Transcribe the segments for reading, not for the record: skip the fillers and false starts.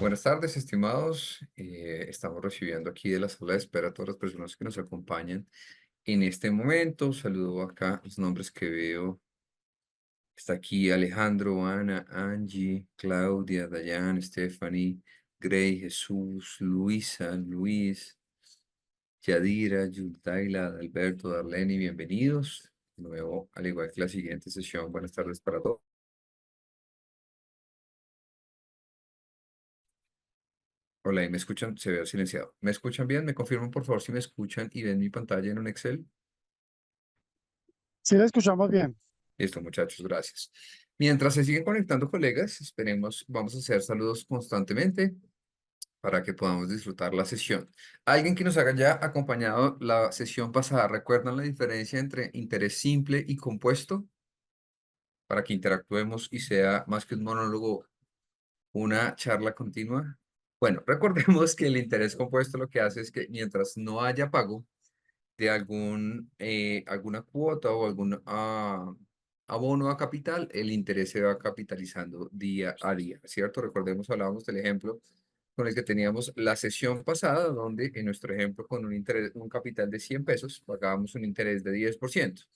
Buenas tardes, estimados. Estamos recibiendo aquí de la sala de espera a todas las personas que nos acompañan en este momento. Saludo acá los nombres que veo. Está aquí Alejandro, Ana, Angie, Claudia, Dayan, Stephanie, Grey, Jesús, Luisa, Luis, Yadira, Yultaila, Alberto, Darlene, bienvenidos. De nuevo, al igual que la siguiente sesión, buenas tardes para todos. Hola, ¿y me escuchan? Se ve silenciado. ¿Me escuchan bien? ¿Me confirman, por favor, si me escuchan y ven mi pantalla en un Excel? Sí, la escuchamos bien. Listo, muchachos, gracias. Mientras se siguen conectando colegas, esperemos, vamos a hacer saludos constantemente para que podamos disfrutar la sesión. Alguien que nos haya ya acompañado la sesión pasada, ¿recuerdan la diferencia entre interés simple y compuesto? Para que interactuemos y sea más que un monólogo, una charla continua. Bueno, recordemos que el interés compuesto lo que hace es que mientras no haya pago de alguna cuota o algún abono a capital, el interés se va capitalizando día a día, ¿cierto? Recordemos, hablábamos del ejemplo con el que teníamos la sesión pasada, donde en nuestro ejemplo con un capital de 100 pesos, pagábamos un interés de 10%.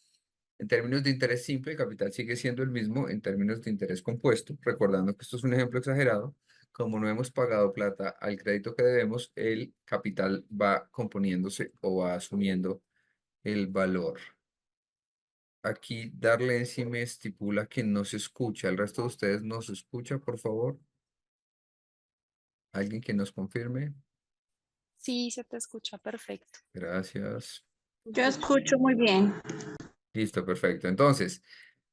En términos de interés simple, el capital sigue siendo el mismo en términos de interés compuesto, recordando que esto es un ejemplo exagerado. Como no hemos pagado plata al crédito que debemos, el capital va componiéndose o va asumiendo el valor. Aquí Darlene sí me estipula que no se escucha. ¿El resto de ustedes no se escucha, por favor? ¿Alguien que nos confirme? Sí, se te escucha perfecto. Gracias. Yo escucho muy bien. Listo, perfecto. Entonces,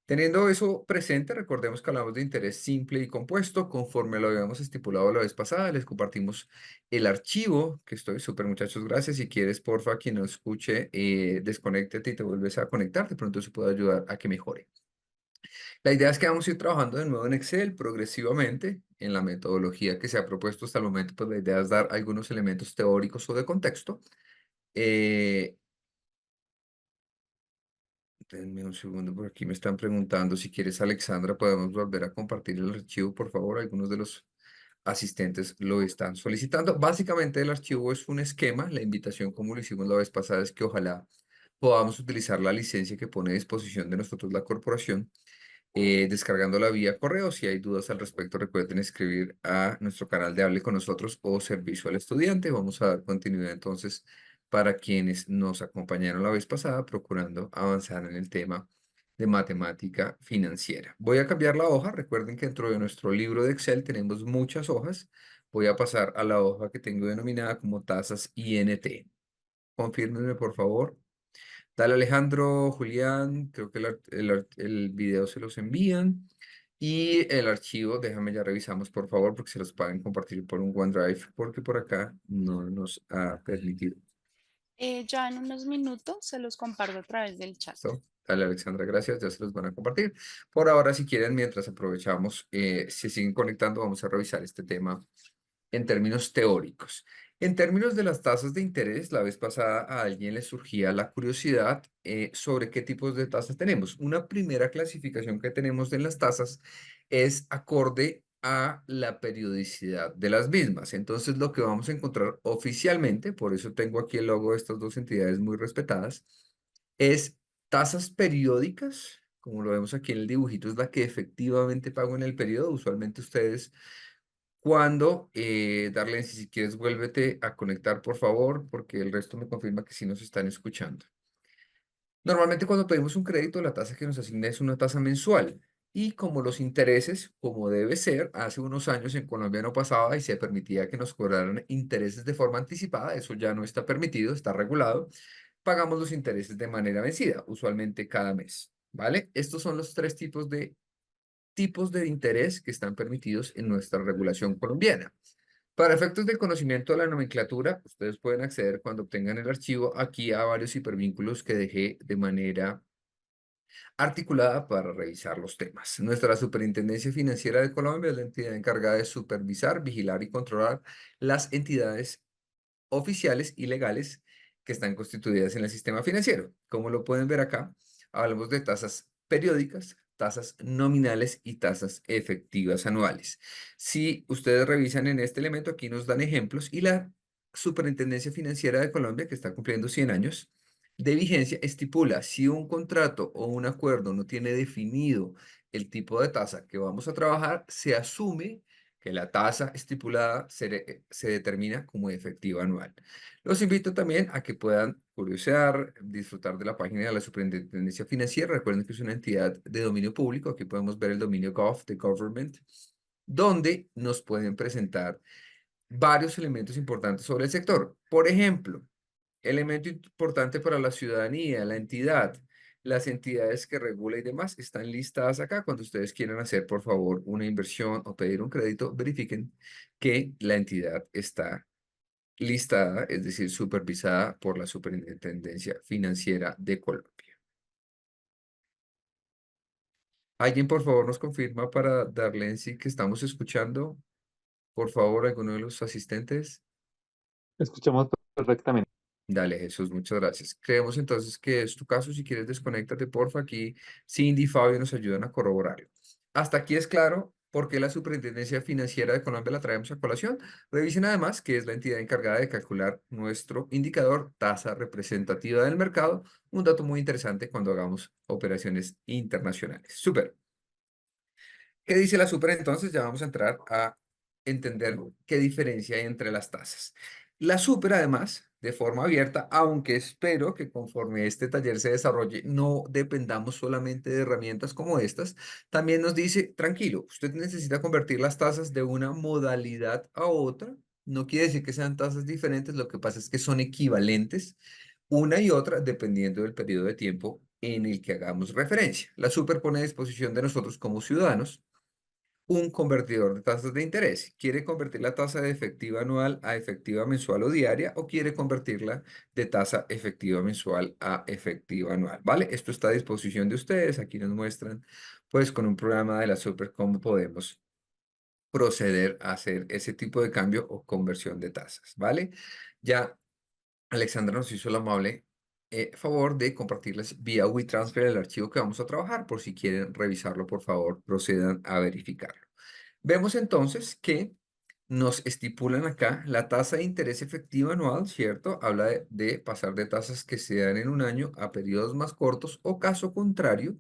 teniendo eso presente, recordemos que hablamos de interés simple y compuesto. Conforme lo habíamos estipulado la vez pasada, les compartimos el archivo, que estoy súper, muchachos, gracias. Si quieres, porfa, quien no escuche, desconéctate y te vuelves a conectar. De pronto eso puede ayudar a que mejore. La idea es que vamos a ir trabajando de nuevo en Excel progresivamente en la metodología que se ha propuesto hasta el momento. Pues la idea es dar algunos elementos teóricos o de contexto. Eh, Denme un segundo, por aquí me están preguntando si quieres, Alexandra, podemos volver a compartir el archivo, por favor. Algunos de los asistentes lo están solicitando. Básicamente el archivo es un esquema. La invitación, como lo hicimos la vez pasada, es que ojalá podamos utilizar la licencia que pone a disposición de nosotros la corporación, descargándola vía correo. Si hay dudas al respecto, recuerden escribir a nuestro canal de Hable con nosotros o Servicio al Estudiante. Vamos a dar continuidad entonces para quienes nos acompañaron la vez pasada, procurando avanzar en el tema de matemática financiera. Voy a cambiar la hoja. Recuerden que dentro de nuestro libro de Excel tenemos muchas hojas. Voy a pasar a la hoja que tengo denominada como tasas INT. Confírmenme, por favor. Dale, Alejandro, Julián, creo que el video se los envían. Y el archivo, déjame ya revisamos, por favor, porque se los pueden compartir por un OneDrive, porque por acá no nos ha permitido. Ya en unos minutos se los comparto a través del chat. ¿Listo? Dale, Alexandra, gracias, ya se los van a compartir. Por ahora, si quieren, mientras aprovechamos, se siguen conectando, vamos a revisar este tema en términos teóricos. En términos de las tasas de interés, la vez pasada a alguien le surgía la curiosidad sobre qué tipos de tasas tenemos. Una primera clasificación que tenemos en las tasas es acorde a la periodicidad de las mismas. Entonces, lo que vamos a encontrar oficialmente, por eso tengo aquí el logo de estas dos entidades muy respetadas, es tasas periódicas, como lo vemos aquí en el dibujito, es la que efectivamente pago en el periodo. Usualmente ustedes Darlene, si quieres, vuélvete a conectar, por favor, porque el resto me confirma que sí nos están escuchando. Normalmente cuando pedimos un crédito, la tasa que nos asigna es una tasa mensual. Y como los intereses, como debe ser, hace unos años en Colombia no pasaba y se permitía que nos cobraran intereses de forma anticipada. Eso ya no está permitido, está regulado. Pagamos los intereses de manera vencida, usualmente cada mes. ¿Vale? Estos son los tres tipos de interés que están permitidos en nuestra regulación colombiana. Para efectos del conocimiento de la nomenclatura, ustedes pueden acceder cuando obtengan el archivo aquí a varios hipervínculos que dejé de manera articulada para revisar los temas. Nuestra Superintendencia Financiera de Colombia es la entidad encargada de supervisar, vigilar y controlar las entidades oficiales y legales que están constituidas en el sistema financiero. Como lo pueden ver acá, hablamos de tasas periódicas, tasas nominales y tasas efectivas anuales. Si ustedes revisan en este elemento, aquí nos dan ejemplos y la Superintendencia Financiera de Colombia, que está cumpliendo 100 años de vigencia, estipula si un contrato o un acuerdo no tiene definido el tipo de tasa que vamos a trabajar, se asume que la tasa estipulada se determina como efectiva anual. Los invito también a que puedan curiosear, disfrutar de la página de la Superintendencia Financiera. Recuerden que es una entidad de dominio público. Aquí podemos ver el dominio gov, de government, donde nos pueden presentar varios elementos importantes sobre el sector. Por ejemplo, elemento importante para la ciudadanía, la entidad, las entidades que regula y demás están listadas acá. Cuando ustedes quieran hacer, por favor, una inversión o pedir un crédito, verifiquen que la entidad está listada, es decir, supervisada por la Superintendencia Financiera de Colombia. ¿Alguien, por favor, nos confirma para darle en sí que estamos escuchando? Por favor, alguno de los asistentes. Escuchamos perfectamente. Dale, Jesús, muchas gracias. Creemos entonces que es tu caso. Si quieres, desconéctate, porfa. Aquí Cindy y Fabio nos ayudan a corroborarlo. Hasta aquí es claro por qué la Superintendencia Financiera de Colombia la traemos a colación. Revisen además que es la entidad encargada de calcular nuestro indicador tasa representativa del mercado, un dato muy interesante cuando hagamos operaciones internacionales. Súper. ¿Qué dice la Super entonces? Ya vamos a entrar a entender qué diferencia hay entre las tasas. La Super, además, de forma abierta, aunque espero que conforme este taller se desarrolle, no dependamos solamente de herramientas como estas, también nos dice, tranquilo, usted necesita convertir las tasas de una modalidad a otra. No quiere decir que sean tasas diferentes, lo que pasa es que son equivalentes una y otra dependiendo del periodo de tiempo en el que hagamos referencia. La Super pone a disposición de nosotros como ciudadanos un convertidor de tasas de interés. ¿Quiere convertir la tasa de efectiva anual a efectiva mensual o diaria o quiere convertirla de tasa efectiva mensual a efectiva anual? ¿Vale? Esto está a disposición de ustedes. Aquí nos muestran, pues, con un programa de la Super cómo podemos proceder a hacer ese tipo de cambio o conversión de tasas, ¿vale? Ya Alexandra nos hizo el amable favor de compartirles vía WeTransfer el archivo que vamos a trabajar. Por si quieren revisarlo, por favor, procedan a verificarlo. Vemos entonces que nos estipulan acá la tasa de interés efectiva anual, ¿cierto? Habla de pasar de tasas que se dan en un año a periodos más cortos o caso contrario,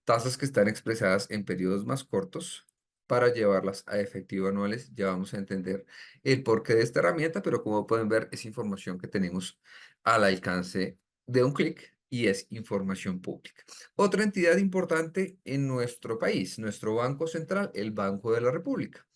tasas que están expresadas en periodos más cortos para llevarlas a efectivo anuales. Ya vamos a entender el porqué de esta herramienta, pero como pueden ver es información que tenemos al alcance de un clic y es información pública. Otra entidad importante en nuestro país, nuestro Banco Central, el Banco de la República.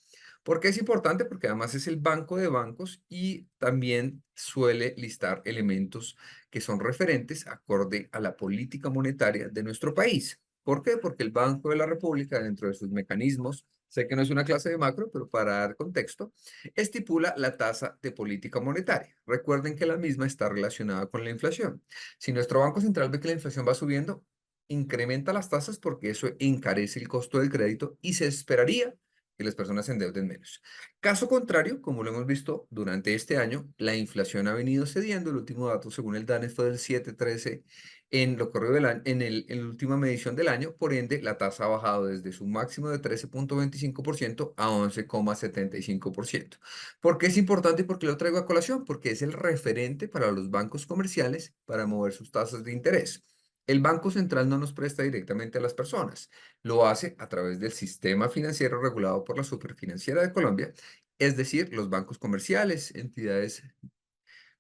¿Por qué es importante? Porque además es el banco de bancos y también suele listar elementos que son referentes acorde a la política monetaria de nuestro país. ¿Por qué? Porque el Banco de la República, dentro de sus mecanismos, sé que no es una clase de macro, pero para dar contexto, estipula la tasa de política monetaria. Recuerden que la misma está relacionada con la inflación. Si nuestro Banco Central ve que la inflación va subiendo, incrementa las tasas porque eso encarece el costo del crédito y se esperaría que las personas se endeuden menos. Caso contrario, como lo hemos visto durante este año, la inflación ha venido cediendo. El último dato, según el DANE, fue del 7,13 en lo corrido del año, en la última medición del año. Por ende, la tasa ha bajado desde su máximo de 13,25% a 11,75%. ¿Por qué es importante y por qué lo traigo a colación? Porque es el referente para los bancos comerciales para mover sus tasas de interés. El Banco Central no nos presta directamente a las personas, lo hace a través del sistema financiero regulado por la Superfinanciera de Colombia, es decir, los bancos comerciales, entidades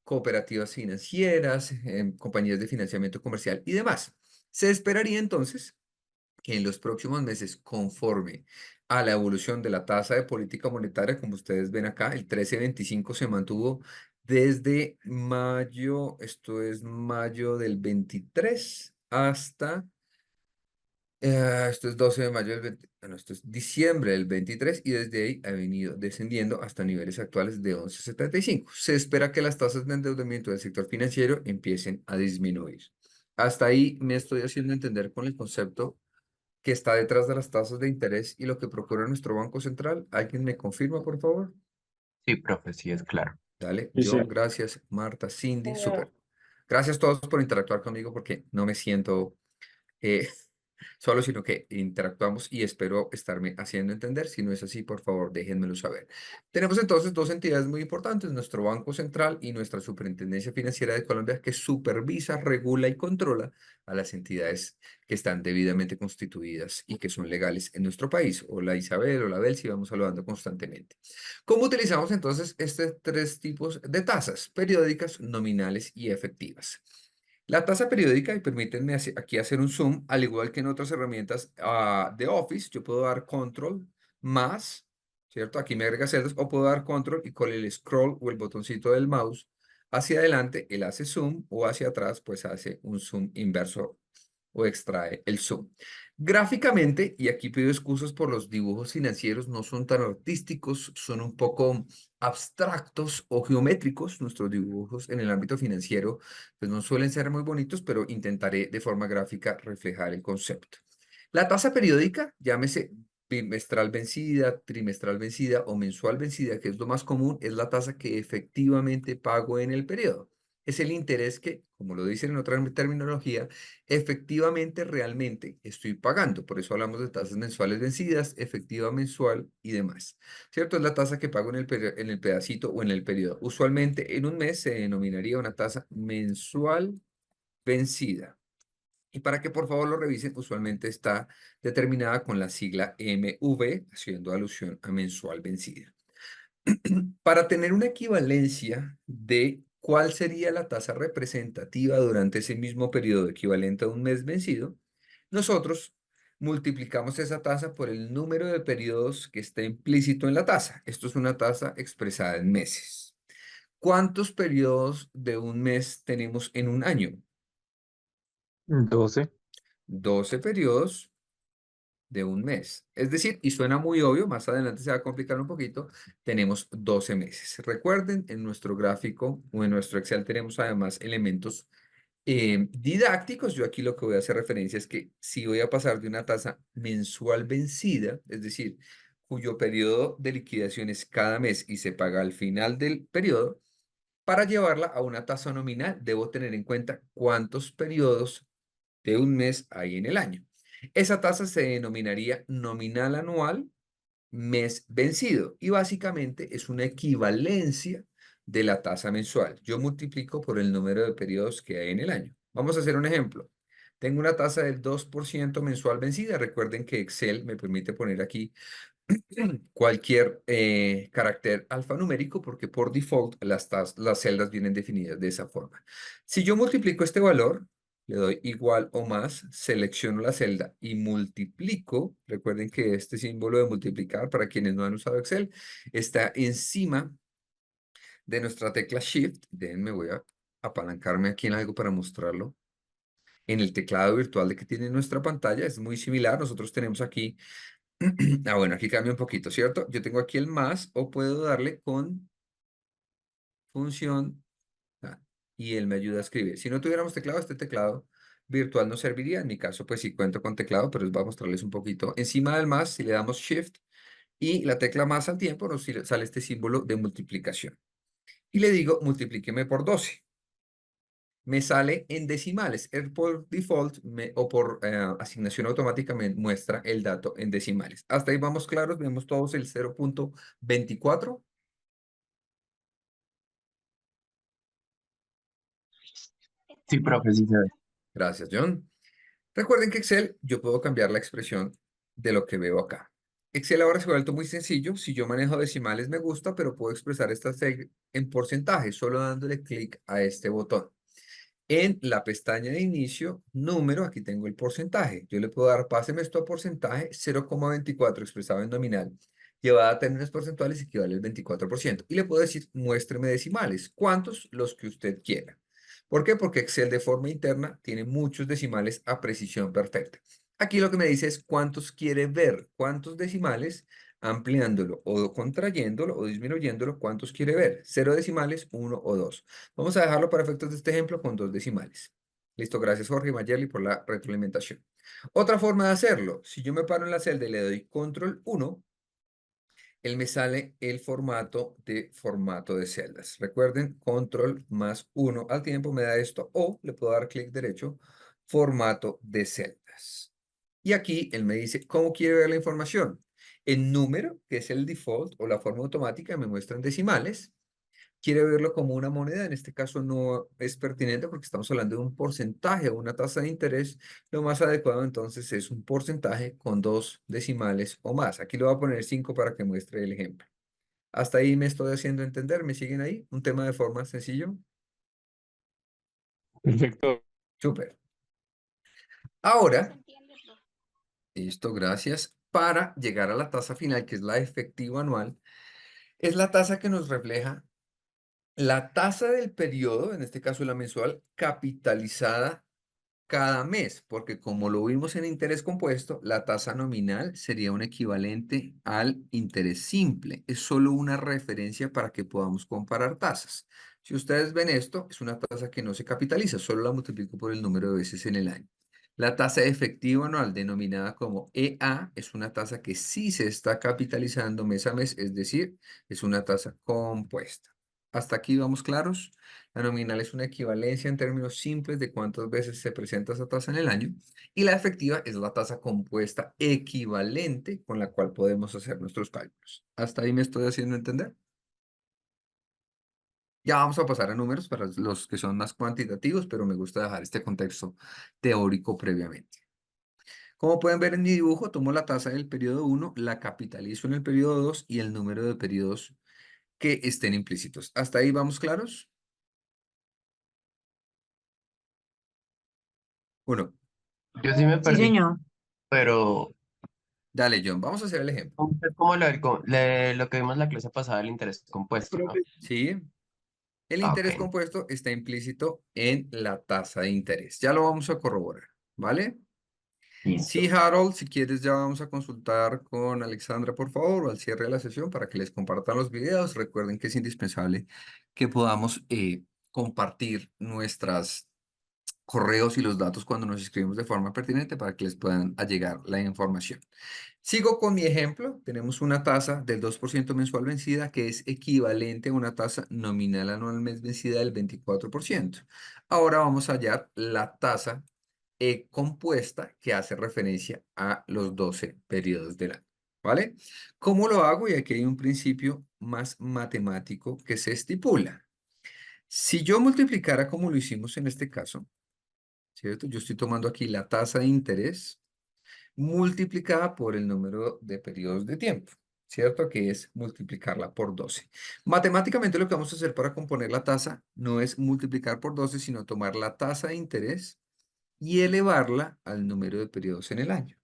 cooperativas financieras, compañías de financiamiento comercial y demás. Se esperaría entonces que en los próximos meses, conforme a la evolución de la tasa de política monetaria, como ustedes ven acá, el 13,25 se mantuvo desde mayo, esto es mayo del 23 hasta esto es 12 de mayo del 20, no, esto es diciembre del 23 y desde ahí ha venido descendiendo hasta niveles actuales de 11,75. Se espera que las tasas de endeudamiento del sector financiero empiecen a disminuir. Hasta ahí me estoy haciendo entender con el concepto que está detrás de las tasas de interés y lo que procura nuestro Banco Central. ¿Alguien me confirma, por favor? Sí, profe, sí es claro. Dale, Sí, sí. John, gracias, Marta, Cindy, súper. Gracias a todos por interactuar conmigo porque no me siento... eh, solo, sino que interactuamos y espero estarme haciendo entender. Si no es así, por favor, déjenmelo saber. Tenemos entonces dos entidades muy importantes, nuestro Banco Central y nuestra Superintendencia Financiera de Colombia, que supervisa, regula y controla a las entidades que están debidamente constituidas y que son legales en nuestro país. Hola Isabel, hola Belsi, vamos saludando constantemente. ¿Cómo utilizamos entonces estos tres tipos de tasas? Periódicas, nominales y efectivas. La tasa periódica, y permítanme aquí hacer un zoom, al igual que en otras herramientas de Office, yo puedo dar control más, ¿cierto? Aquí me agrega celdas, o puedo dar control y con el scroll o el botoncito del mouse hacia adelante, él hace zoom, o hacia atrás, pues hace un zoom inverso o extrae el zoom. Gráficamente, y aquí pido excusas por los dibujos financieros, no son tan artísticos, son un poco abstractos o geométricos. Nuestros dibujos en el ámbito financiero pues no suelen ser muy bonitos, pero intentaré de forma gráfica reflejar el concepto. La tasa periódica, llámese bimestral vencida, trimestral vencida o mensual vencida, que es lo más común, es la tasa que efectivamente pago en el periodo. Es el interés que, como lo dicen en otra terminología, efectivamente, realmente estoy pagando. Por eso hablamos de tasas mensuales vencidas, efectiva mensual y demás. ¿Cierto? Es la tasa que pago en el pedacito o en el periodo. Usualmente en un mes se denominaría una tasa mensual vencida. Y para que por favor lo revisen, usualmente está determinada con la sigla MV, haciendo alusión a mensual vencida. Para tener una equivalencia de cuál sería la tasa representativa durante ese mismo periodo equivalente a un mes vencido, nosotros multiplicamos esa tasa por el número de periodos que está implícito en la tasa. Esto es una tasa expresada en meses. ¿Cuántos periodos de un mes tenemos en un año? 12. 12 periodos de un mes. Es decir, y suena muy obvio, más adelante se va a complicar un poquito, tenemos 12 meses. Recuerden, en nuestro gráfico o en nuestro Excel tenemos además elementos didácticos. Yo aquí lo que voy a hacer referencia es que si voy a pasar de una tasa mensual vencida, es decir, cuyo periodo de liquidación es cada mes y se paga al final del periodo, para llevarla a una tasa nominal, debo tener en cuenta cuántos periodos de un mes hay en el año. Esa tasa se denominaría nominal anual mes vencido y básicamente es una equivalencia de la tasa mensual. Yo multiplico por el número de periodos que hay en el año. Vamos a hacer un ejemplo. Tengo una tasa del 2% mensual vencida. Recuerden que Excel me permite poner aquí cualquier carácter alfanumérico porque por default las celdas vienen definidas de esa forma. Si yo multiplico este valor, le doy igual o más, selecciono la celda y multiplico. Recuerden que este símbolo de multiplicar, para quienes no han usado Excel, está encima de nuestra tecla Shift. Déjenme, voy a apalancarme aquí en algo para mostrarlo. En el teclado virtual de que tiene nuestra pantalla es muy similar. Nosotros tenemos aquí bueno, aquí cambia un poquito, ¿cierto? Yo tengo aquí el más o puedo darle con función y él me ayuda a escribir. Si no tuviéramos teclado, este teclado virtual no serviría. En mi caso, pues sí cuento con teclado, pero les voy a mostrarles un poquito. Encima del más, si le damos Shift y la tecla más al tiempo, nos sale este símbolo de multiplicación. Y le digo, multiplíqueme por 12. Me sale en decimales. Él por default o por asignación automática me muestra el dato en decimales. Hasta ahí vamos claros, vemos todos el 0.24. Sí, profe, sí se ve. Gracias, John. Recuerden que Excel, yo puedo cambiar la expresión de lo que veo acá. Excel ahora se ha vuelto muy sencillo. Si yo manejo decimales me gusta, pero puedo expresar estas en porcentaje solo dándole clic a este botón. En la pestaña de inicio, número, aquí tengo el porcentaje. Yo le puedo dar, páseme esto a porcentaje, 0,24 expresado en nominal, llevada a términos porcentuales equivale al 24%. Y le puedo decir, muéstreme decimales. ¿Cuántos? Los que usted quiera. ¿Por qué? Porque Excel de forma interna tiene muchos decimales a precisión perfecta. Aquí lo que me dice es cuántos quiere ver, cuántos decimales, ampliándolo o contrayéndolo o disminuyéndolo, cuántos quiere ver. 0 decimales, 1 o 2. Vamos a dejarlo para efectos de este ejemplo con 2 decimales. Listo, gracias Jorge y Mayerly por la retroalimentación. Otra forma de hacerlo, si yo me paro en la celda y le doy control 1, él me sale el formato de celdas. Recuerden, control más 1 al tiempo me da esto, o le puedo dar clic derecho, formato de celdas. Y aquí él me dice, ¿cómo quiere ver la información? En número, que es el default o la forma automática, me muestran decimales. Quiere verlo como una moneda, en este caso no es pertinente porque estamos hablando de un porcentaje o una tasa de interés. Lo más adecuado entonces es un porcentaje con 2 decimales o más. Aquí le voy a poner 5 para que muestre el ejemplo. Hasta ahí me estoy haciendo entender, ¿me siguen ahí? Un tema de forma sencillo. Perfecto. Súper. Ahora, listo, gracias. Para llegar a la tasa final, que es la efectiva anual, es la tasa que nos refleja la tasa del periodo, en este caso la mensual, capitalizada cada mes, porque como lo vimos en interés compuesto, la tasa nominal sería un equivalente al interés simple. Es solo una referencia para que podamos comparar tasas. Si ustedes ven esto, es una tasa que no se capitaliza, solo la multiplico por el número de veces en el año. La tasa efectiva anual, denominada como EA, es una tasa que sí se está capitalizando mes a mes, es decir, es una tasa compuesta. ¿Hasta aquí vamos claros? La nominal es una equivalencia en términos simples de cuántas veces se presenta esa tasa en el año. Y la efectiva es la tasa compuesta equivalente con la cual podemos hacer nuestros cálculos. ¿Hasta ahí me estoy haciendo entender? Ya vamos a pasar a números para los que son más cuantitativos, pero me gusta dejar este contexto teórico previamente. Como pueden ver en mi dibujo, tomo la tasa del periodo 1, la capitalizo en el periodo 2 y el número de periodos que estén implícitos. ¿Hasta ahí vamos claros? Uno. Yo sí me Sí, perdí, señor. pero Dale, John, vamos a hacer el ejemplo. es como lo que vimos la clase pasada del interés compuesto, ¿no? Sí, el Ah, interés ok. compuesto está implícito en la tasa de interés. Ya lo vamos a corroborar, ¿vale? Sí, Listo. Harold, si quieres ya vamos a consultar con Alexandra, por favor, o al cierre de la sesión para que les compartan los videos. Recuerden que es indispensable que podamos compartir nuestros correos y los datos cuando nos escribimos de forma pertinente para que les puedan llegar la información. Sigo con mi ejemplo. Tenemos una tasa del 2% mensual vencida que es equivalente a una tasa nominal anual mes vencida del 24%. Ahora vamos a hallar la tasa compuesta que hace referencia a los 12 periodos del año. ¿Vale? ¿Cómo lo hago? Y aquí hay un principio más matemático que se estipula. Si yo multiplicara como lo hicimos en este caso, ¿cierto? Yo estoy tomando aquí la tasa de interés multiplicada por el número de periodos de tiempo, ¿cierto? Que es multiplicarla por 12. Matemáticamente lo que vamos a hacer para componer la tasa no es multiplicar por 12, sino tomar la tasa de interés y elevarla al número de periodos en el año,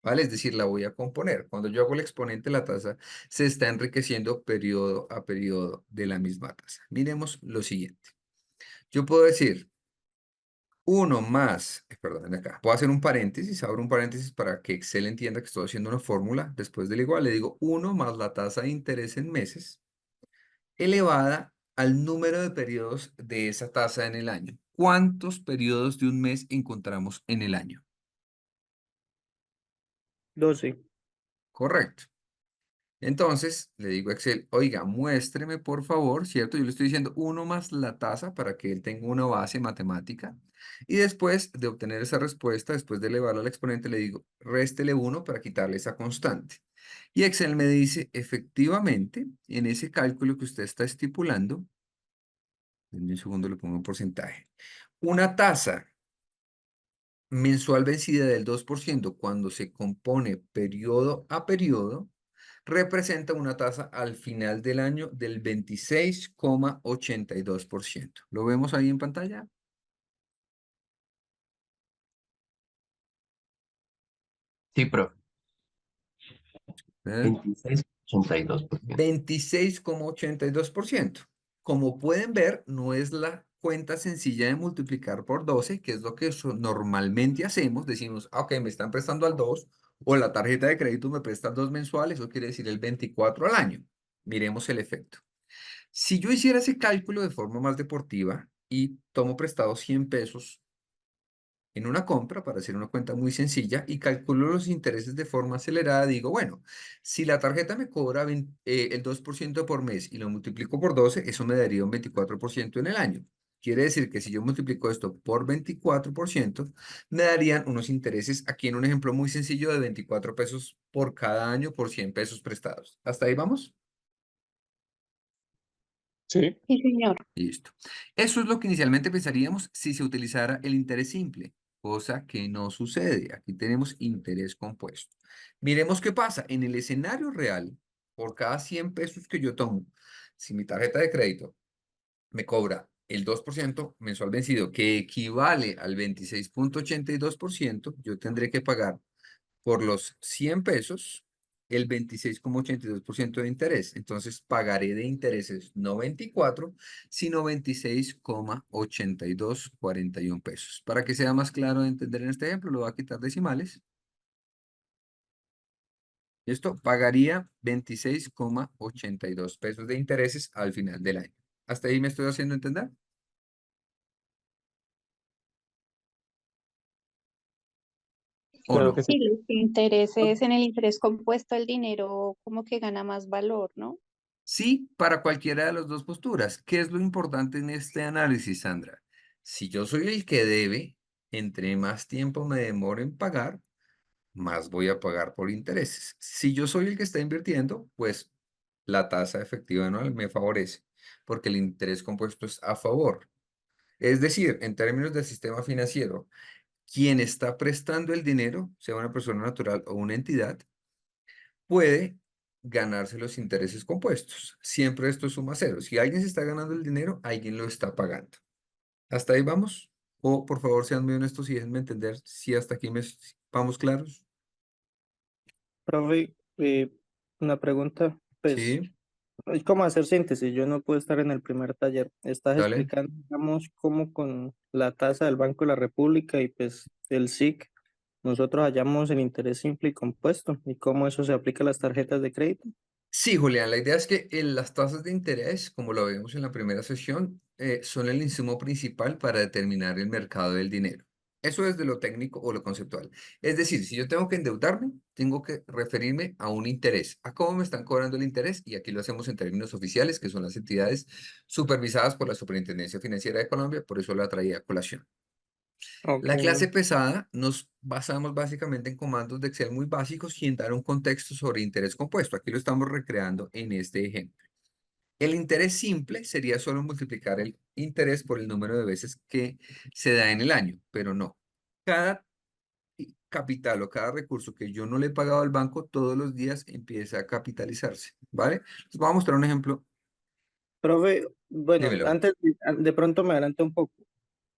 ¿vale? Es decir, la voy a componer. Cuando yo hago el exponente, la tasa se está enriqueciendo periodo a periodo de la misma tasa. Miremos lo siguiente. Yo puedo decir 1 más, perdón, acá, voy a hacer un paréntesis, abro un paréntesis para que Excel entienda que estoy haciendo una fórmula. Después del igual, le digo 1 más la tasa de interés en meses elevada al número de periodos de esa tasa en el año. ¿Cuántos periodos de un mes encontramos en el año? 12. Correcto. Entonces, le digo a Excel, oiga, muéstreme por favor, ¿cierto? Yo le estoy diciendo 1 más la tasa para que él tenga una base matemática. Y después de obtener esa respuesta, después de elevarla al exponente, le digo, réstele 1 para quitarle esa constante. Y Excel me dice, efectivamente, en ese cálculo que usted está estipulando, en un segundo le pongo un porcentaje, una tasa mensual vencida del 2% cuando se compone periodo a periodo, representa una tasa al final del año del 26,82%. ¿Lo vemos ahí en pantalla? Sí, profe. ¿Eh? 26,82%. 26,82%. Como pueden ver, no es la cuenta sencilla de multiplicar por 12, que es lo que normalmente hacemos. Decimos, ah, ok, me están prestando al 2, o la tarjeta de crédito me presta al 2 mensuales, eso quiere decir el 24 al año. Miremos el efecto. Si yo hiciera ese cálculo de forma más deportiva y tomo prestado 100 pesos en una compra, para hacer una cuenta muy sencilla, y calculo los intereses de forma acelerada, digo, bueno, si la tarjeta me cobra el 2% por mes y lo multiplico por 12, eso me daría un 24% en el año. Quiere decir que si yo multiplico esto por 24%, me darían unos intereses, aquí en un ejemplo muy sencillo, de 24 pesos por cada año por 100 pesos prestados. ¿Hasta ahí vamos? Sí. Sí, señor. Listo. Eso es lo que inicialmente pensaríamos si se utilizara el interés simple, cosa que no sucede. Aquí tenemos interés compuesto. Miremos qué pasa. En el escenario real, por cada 100 pesos que yo tomo, si mi tarjeta de crédito me cobra el 2% mensual vencido, que equivale al 26,82%, yo tendré que pagar por los 100 pesos el 26,82% de interés. Entonces pagaré de intereses no 24, sino 26,8241 pesos. Para que sea más claro de entender en este ejemplo, lo voy a quitar decimales. Esto pagaría 26,82 pesos de intereses al final del año. ¿Hasta ahí me estoy haciendo entender? ¿O Claro que no? sí. Sí, los intereses en el interés compuesto, el dinero como que gana más valor, ¿no? Sí, para cualquiera de las dos posturas. ¿Qué es lo importante en este análisis, Sandra? Si yo soy el que debe, entre más tiempo me demore en pagar, más voy a pagar por intereses. Si yo soy el que está invirtiendo, pues la tasa efectiva anual me favorece, porque el interés compuesto es a favor. Es decir, en términos del sistema financiero, quien está prestando el dinero, sea una persona natural o una entidad, puede ganarse los intereses compuestos. Siempre esto suma cero. Si alguien se está ganando el dinero, alguien lo está pagando. ¿Hasta ahí vamos? O por favor sean muy honestos y déjenme entender si hasta aquí vamos claros. Profe, una pregunta, pues, Sí, es como hacer síntesis, yo no puedo estar en el primer taller. Estás dale. explicando, digamos, cómo con la tasa del Banco de la República y pues el SIC, nosotros hallamos el interés simple y compuesto y cómo eso se aplica a las tarjetas de crédito. Sí, Julián, la idea es que las tasas de interés, como lo vimos en la primera sesión, son el insumo principal para determinar el mercado del dinero. Eso es de lo técnico o lo conceptual. Es decir, si yo tengo que endeudarme, tengo que referirme a un interés, a cómo me están cobrando el interés, y aquí lo hacemos en términos oficiales, que son las entidades supervisadas por la Superintendencia Financiera de Colombia, por eso la traía a colación. Ok, La clase pesada nos basamos básicamente en comandos de Excel muy básicos y en dar un contexto sobre interés compuesto. Aquí lo estamos recreando en este ejemplo. El interés simple sería solo multiplicar el interés por el número de veces que se da en el año, pero no. Cada capital o cada recurso que yo no le he pagado al banco todos los días empieza a capitalizarse, ¿vale? Les voy a mostrar un ejemplo. profe, bueno, Dímelo. antes de pronto me adelanto un poco.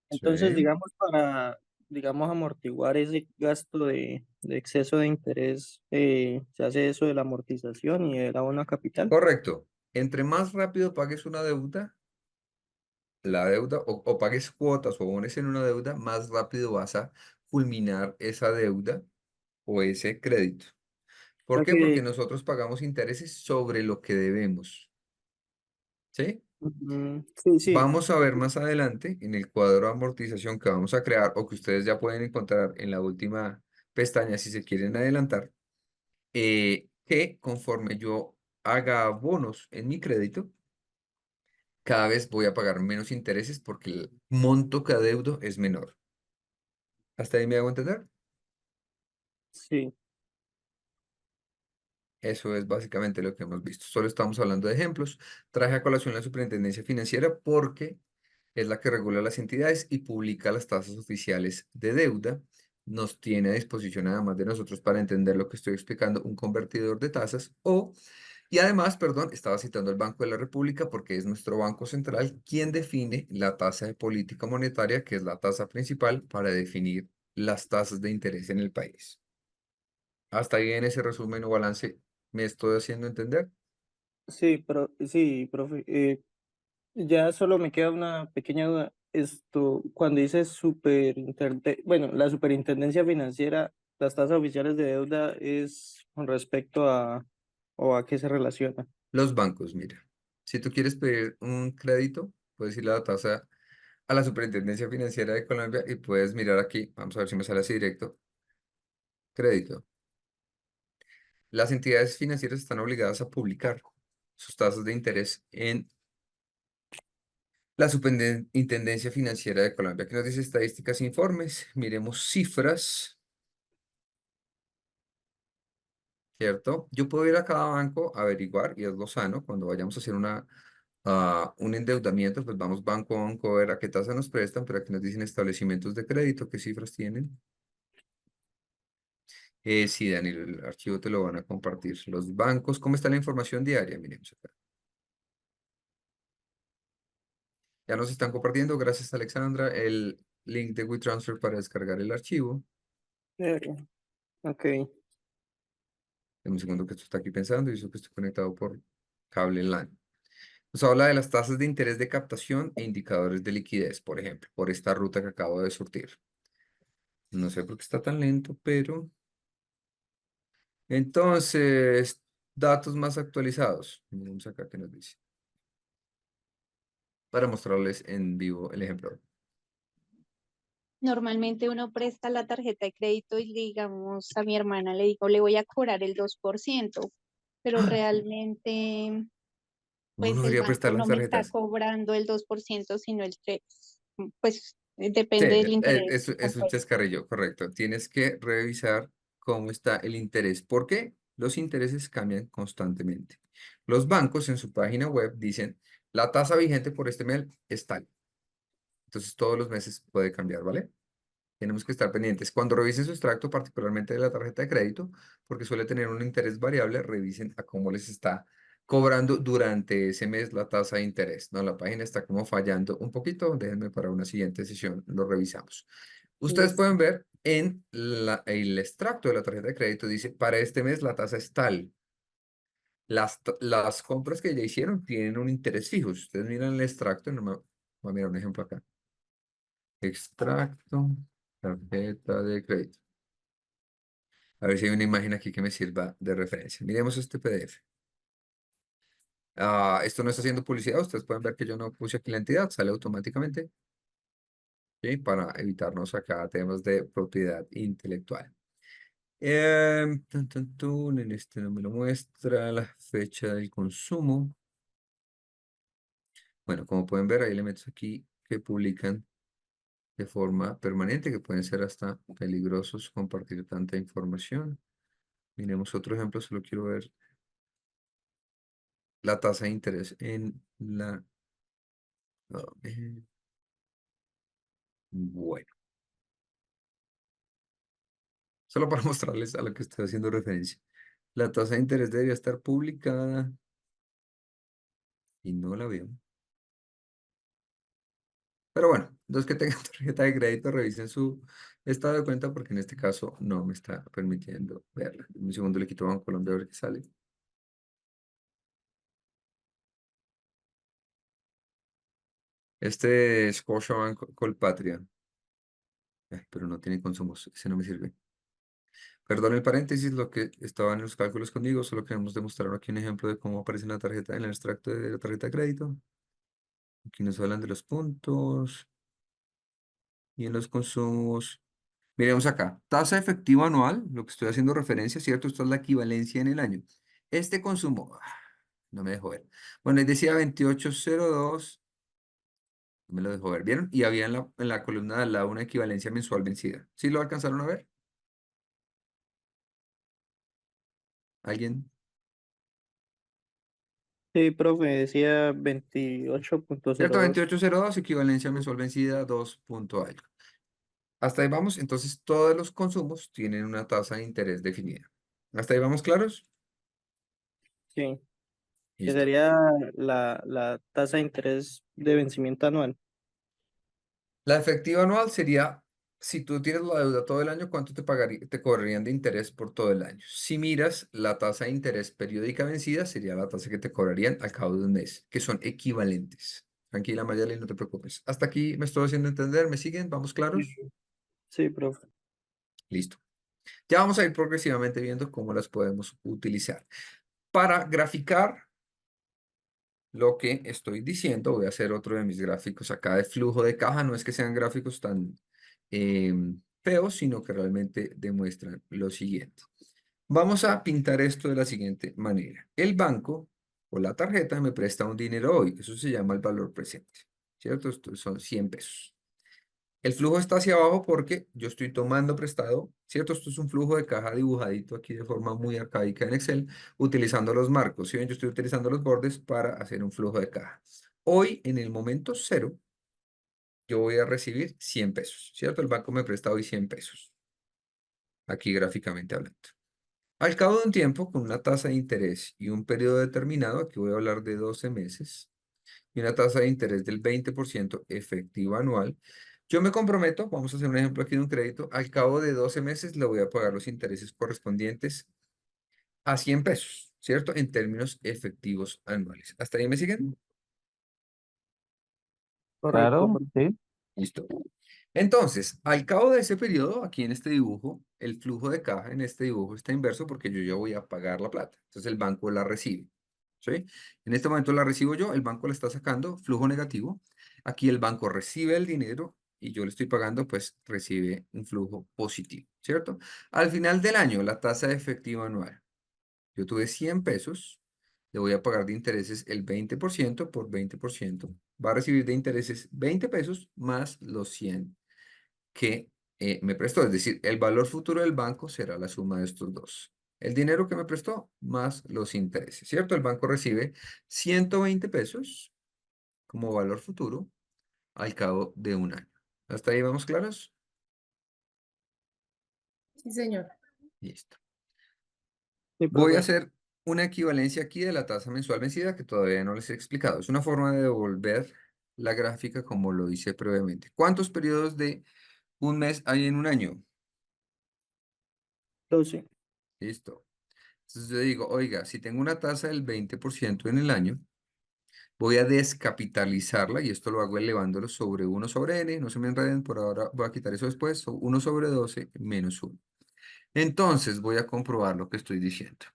Entonces, Sí. digamos, para, digamos, amortiguar ese gasto de exceso de interés, se hace eso de la amortización y el abono a capital. Correcto. Entre más rápido pagues una deuda, la deuda o pagues cuotas o abones en una deuda, más rápido vas a culminar esa deuda o ese crédito. O ¿Por sea qué? Porque que, nosotros pagamos intereses sobre lo que debemos. ¿Sí? sí, sí, Vamos a ver más adelante en el cuadro de amortización que vamos a crear o que ustedes ya pueden encontrar en la última pestaña si se quieren adelantar, que conforme yo haga abonos en mi crédito, cada vez voy a pagar menos intereses porque el monto que adeudo es menor. ¿Hasta ahí me hago entender? sí. Eso es básicamente lo que hemos visto. Solo estamos hablando de ejemplos. Traje a colación la Superintendencia Financiera porque es la que regula las entidades y publica las tasas oficiales de deuda. Nos tiene a disposición, además de nosotros, para entender lo que estoy explicando, un convertidor de tasas y además, perdón, estaba citando el Banco de la República porque es nuestro Banco Central quien define la tasa de política monetaria, que es la tasa principal para definir las tasas de interés en el país. Hasta ahí en ese resumen o balance me estoy haciendo entender. Sí, pero sí, profe. Ya solo me queda una pequeña duda. Esto, cuando dices bueno, la superintendencia financiera, las tasas oficiales de deuda es con respecto a, o a qué se relaciona. Los bancos, mira, si tú quieres pedir un crédito, puedes ir a la tasa a la Superintendencia Financiera de Colombia y puedes mirar aquí, vamos a ver si me sale así directo, crédito. Las entidades financieras están obligadas a publicar sus tasas de interés en La Superintendencia Financiera de Colombia, que nos dice estadísticas e informes. Miremos cifras, ¿cierto? Yo puedo ir a cada banco a averiguar, y es lo sano, cuando vayamos a hacer un endeudamiento, pues vamos banco a banco a ver a qué tasa nos prestan, pero aquí nos dicen establecimientos de crédito, qué cifras tienen. Sí, Daniel, el archivo te lo van a compartir. Los bancos, ¿cómo está la información diaria? Miremos acá. Ya nos están compartiendo, gracias Alexandra, el link de WeTransfer para descargar el archivo. Eh, Ok. En un segundo que esto está aquí pensando y eso que estoy conectado por cable LAN. Nos habla de las tasas de interés de captación e indicadores de liquidez, por ejemplo, por esta ruta que acabo de surtir. No sé por qué está tan lento, pero... Entonces, datos más actualizados. Miremos acá qué nos dice. Para mostrarles en vivo el ejemplo. Normalmente uno presta la tarjeta de crédito y digamos a mi hermana le digo, le voy a cobrar el 2%, pero realmente Uno no pues el debería banco prestar las no me está tarjetas. cobrando el 2%, sino el 3%. Pues Sí, depende del interés es un compuesto. descarrillo, correcto. Tienes que revisar cómo está el interés. ¿Por qué? Los intereses cambian constantemente. Los bancos en su página web dicen, la tasa vigente por este mes es tal. Entonces todos los meses puede cambiar, ¿vale? Tenemos que estar pendientes. Cuando revisen su extracto, particularmente de la tarjeta de crédito, porque suele tener un interés variable, revisen a cómo les está cobrando durante ese mes la tasa de interés. No, la página está como fallando un poquito. Déjenme para una siguiente sesión, lo revisamos. Ustedes Listo. pueden ver en el extracto de la tarjeta de crédito, dice, para este mes la tasa es tal. Las compras que ya hicieron tienen un interés fijo. Si ustedes miran el extracto, no me, voy a mirar un ejemplo acá. Extracto, tarjeta de crédito. A ver si hay una imagen aquí que me sirva de referencia. Miremos este PDF. Esto no está haciendo publicidad. Ustedes pueden ver que yo no puse aquí la entidad. Sale automáticamente. ¿Sí? Para evitarnos acá temas de propiedad intelectual. En este no me lo muestra la fecha del consumo. Bueno, como pueden ver, ahí le meto aquí que publican de forma permanente, que pueden ser hasta peligrosos compartir tanta información. Miremos otro ejemplo, solo quiero ver la tasa de interés en la... Bueno, solo para mostrarles a lo que estoy haciendo referencia. La tasa de interés debería estar publicada y no la veo. Pero bueno, los que tengan tarjeta de crédito revisen su estado de cuenta porque en este caso no me está permitiendo verla. En un segundo le quito Banco Colombia a ver qué sale. Este es Scotiabank Colpatria. Ay, pero no tiene consumos, ese no me sirve. Perdón el paréntesis, lo que estaba en los cálculos conmigo, solo queremos demostrar aquí un ejemplo de cómo aparece en la tarjeta, en el extracto de la tarjeta de crédito. Aquí nos hablan de los puntos y en los consumos. Miremos acá, tasa efectiva anual, lo que estoy haciendo referencia, ¿cierto? Esto es la equivalencia en el año. Este consumo, no me dejó ver. Bueno, ahí decía 2802, no me lo dejó ver, ¿vieron? Y había en la columna de al lado una equivalencia mensual vencida. ¿Sí lo alcanzaron a ver? ¿Alguien? Sí, profe, decía ¿Cierto? 28.02. 2802, equivalencia mensual vencida, 2 punto algo. Hasta ahí vamos, entonces todos los consumos tienen una tasa de interés definida. ¿Hasta ahí vamos claros? Sí, que Listo. sería la tasa de interés de vencimiento anual. La efectiva anual sería, si tú tienes la deuda todo el año, ¿cuánto te cobrarían de interés por todo el año? Si miras la tasa de interés periódica vencida, sería la tasa que te cobrarían al cabo de un mes, que son equivalentes. Tranquila, Mayali, no te preocupes. Hasta aquí me estoy haciendo entender, ¿me siguen? ¿Vamos Sí, claros? sí, profe. Listo. Ya vamos a ir progresivamente viendo cómo las podemos utilizar. Para graficar lo que estoy diciendo, voy a hacer otro de mis gráficos acá de flujo de caja. No es que sean gráficos tan feos, sino que realmente demuestran lo siguiente. Vamos a pintar esto de la siguiente manera. El banco o la tarjeta me presta un dinero hoy. Eso se llama el valor presente. ¿cierto? Estos son 100 pesos. El flujo está hacia abajo porque yo estoy tomando prestado, ¿cierto? Esto es un flujo de caja dibujadito aquí de forma muy arcaica en Excel, utilizando los marcos, ¿sí ven? Yo estoy utilizando los bordes para hacer un flujo de caja. Hoy, en el momento cero, yo voy a recibir 100 pesos, ¿cierto? El banco me presta hoy 100 pesos, aquí gráficamente hablando. Al cabo de un tiempo, con una tasa de interés y un periodo determinado, aquí voy a hablar de 12 meses, y una tasa de interés del 20% efectiva anual, yo me comprometo, vamos a hacer un ejemplo aquí de un crédito, al cabo de 12 meses le voy a pagar los intereses correspondientes a 100 pesos, ¿cierto? En términos efectivos anuales. ¿Hasta ahí me siguen? Correcto, Claro, profe. sí. Listo. Entonces, al cabo de ese periodo, aquí en este dibujo, el flujo de caja en este dibujo está inverso porque yo ya voy a pagar la plata. Entonces, el banco la recibe. ¿Sí? En este momento la recibo yo, el banco la está sacando, flujo negativo. Aquí el banco recibe el dinero y yo le estoy pagando, pues recibe un flujo positivo, ¿cierto? Al final del año, la tasa efectiva anual. Yo tuve 100 pesos, le voy a pagar de intereses el 20% por 20%. Va a recibir de intereses 20 pesos más los 100 que me prestó. Es decir, el valor futuro del banco será la suma de estos dos. El dinero que me prestó más los intereses, ¿cierto? El banco recibe 120 pesos como valor futuro al cabo de un año. ¿Hasta ahí vamos claros? Sí, señor. Listo. Sí, Voy a profe. hacer una equivalencia aquí de la tasa mensual vencida que todavía no les he explicado. Es una forma de devolver la gráfica como lo hice previamente. ¿Cuántos periodos de un mes hay en un año? 12. Listo. Entonces yo digo, oiga, si tengo una tasa del 20% en el año, voy a descapitalizarla y esto lo hago elevándolo sobre 1 sobre n, no se me enreden, por ahora voy a quitar eso después, 1 sobre 12 menos 1. Entonces voy a comprobar lo que estoy diciendo.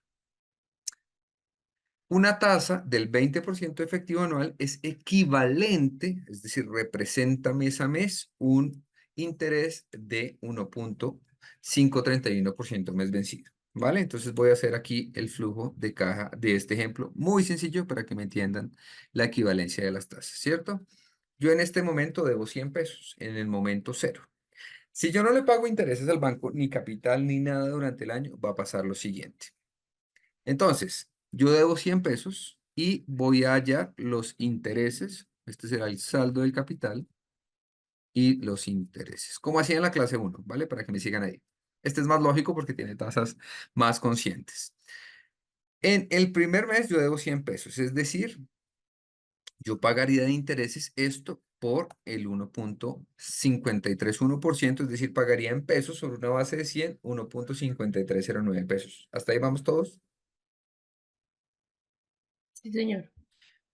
Una tasa del 20% efectivo anual es equivalente, es decir, representa mes a mes un interés de 1.531% mes vencido. ¿Vale? Entonces voy a hacer aquí el flujo de caja de este ejemplo, muy sencillo para que me entiendan la equivalencia de las tasas, ¿cierto? Yo en este momento debo 100 pesos, en el momento cero. Si yo no le pago intereses al banco, ni capital, ni nada durante el año, va a pasar lo siguiente. Entonces, yo debo 100 pesos y voy a hallar los intereses. Este será el saldo del capital y los intereses. Como hacía en la clase 1, ¿vale? Para que me sigan ahí. Este es más lógico porque tiene tasas más conscientes. En el primer mes yo debo 100 pesos, es decir, yo pagaría de intereses esto por el 1.531%, es decir, pagaría en pesos sobre una base de 100, 1.5309 pesos. ¿Hasta ahí vamos todos? Sí, señor.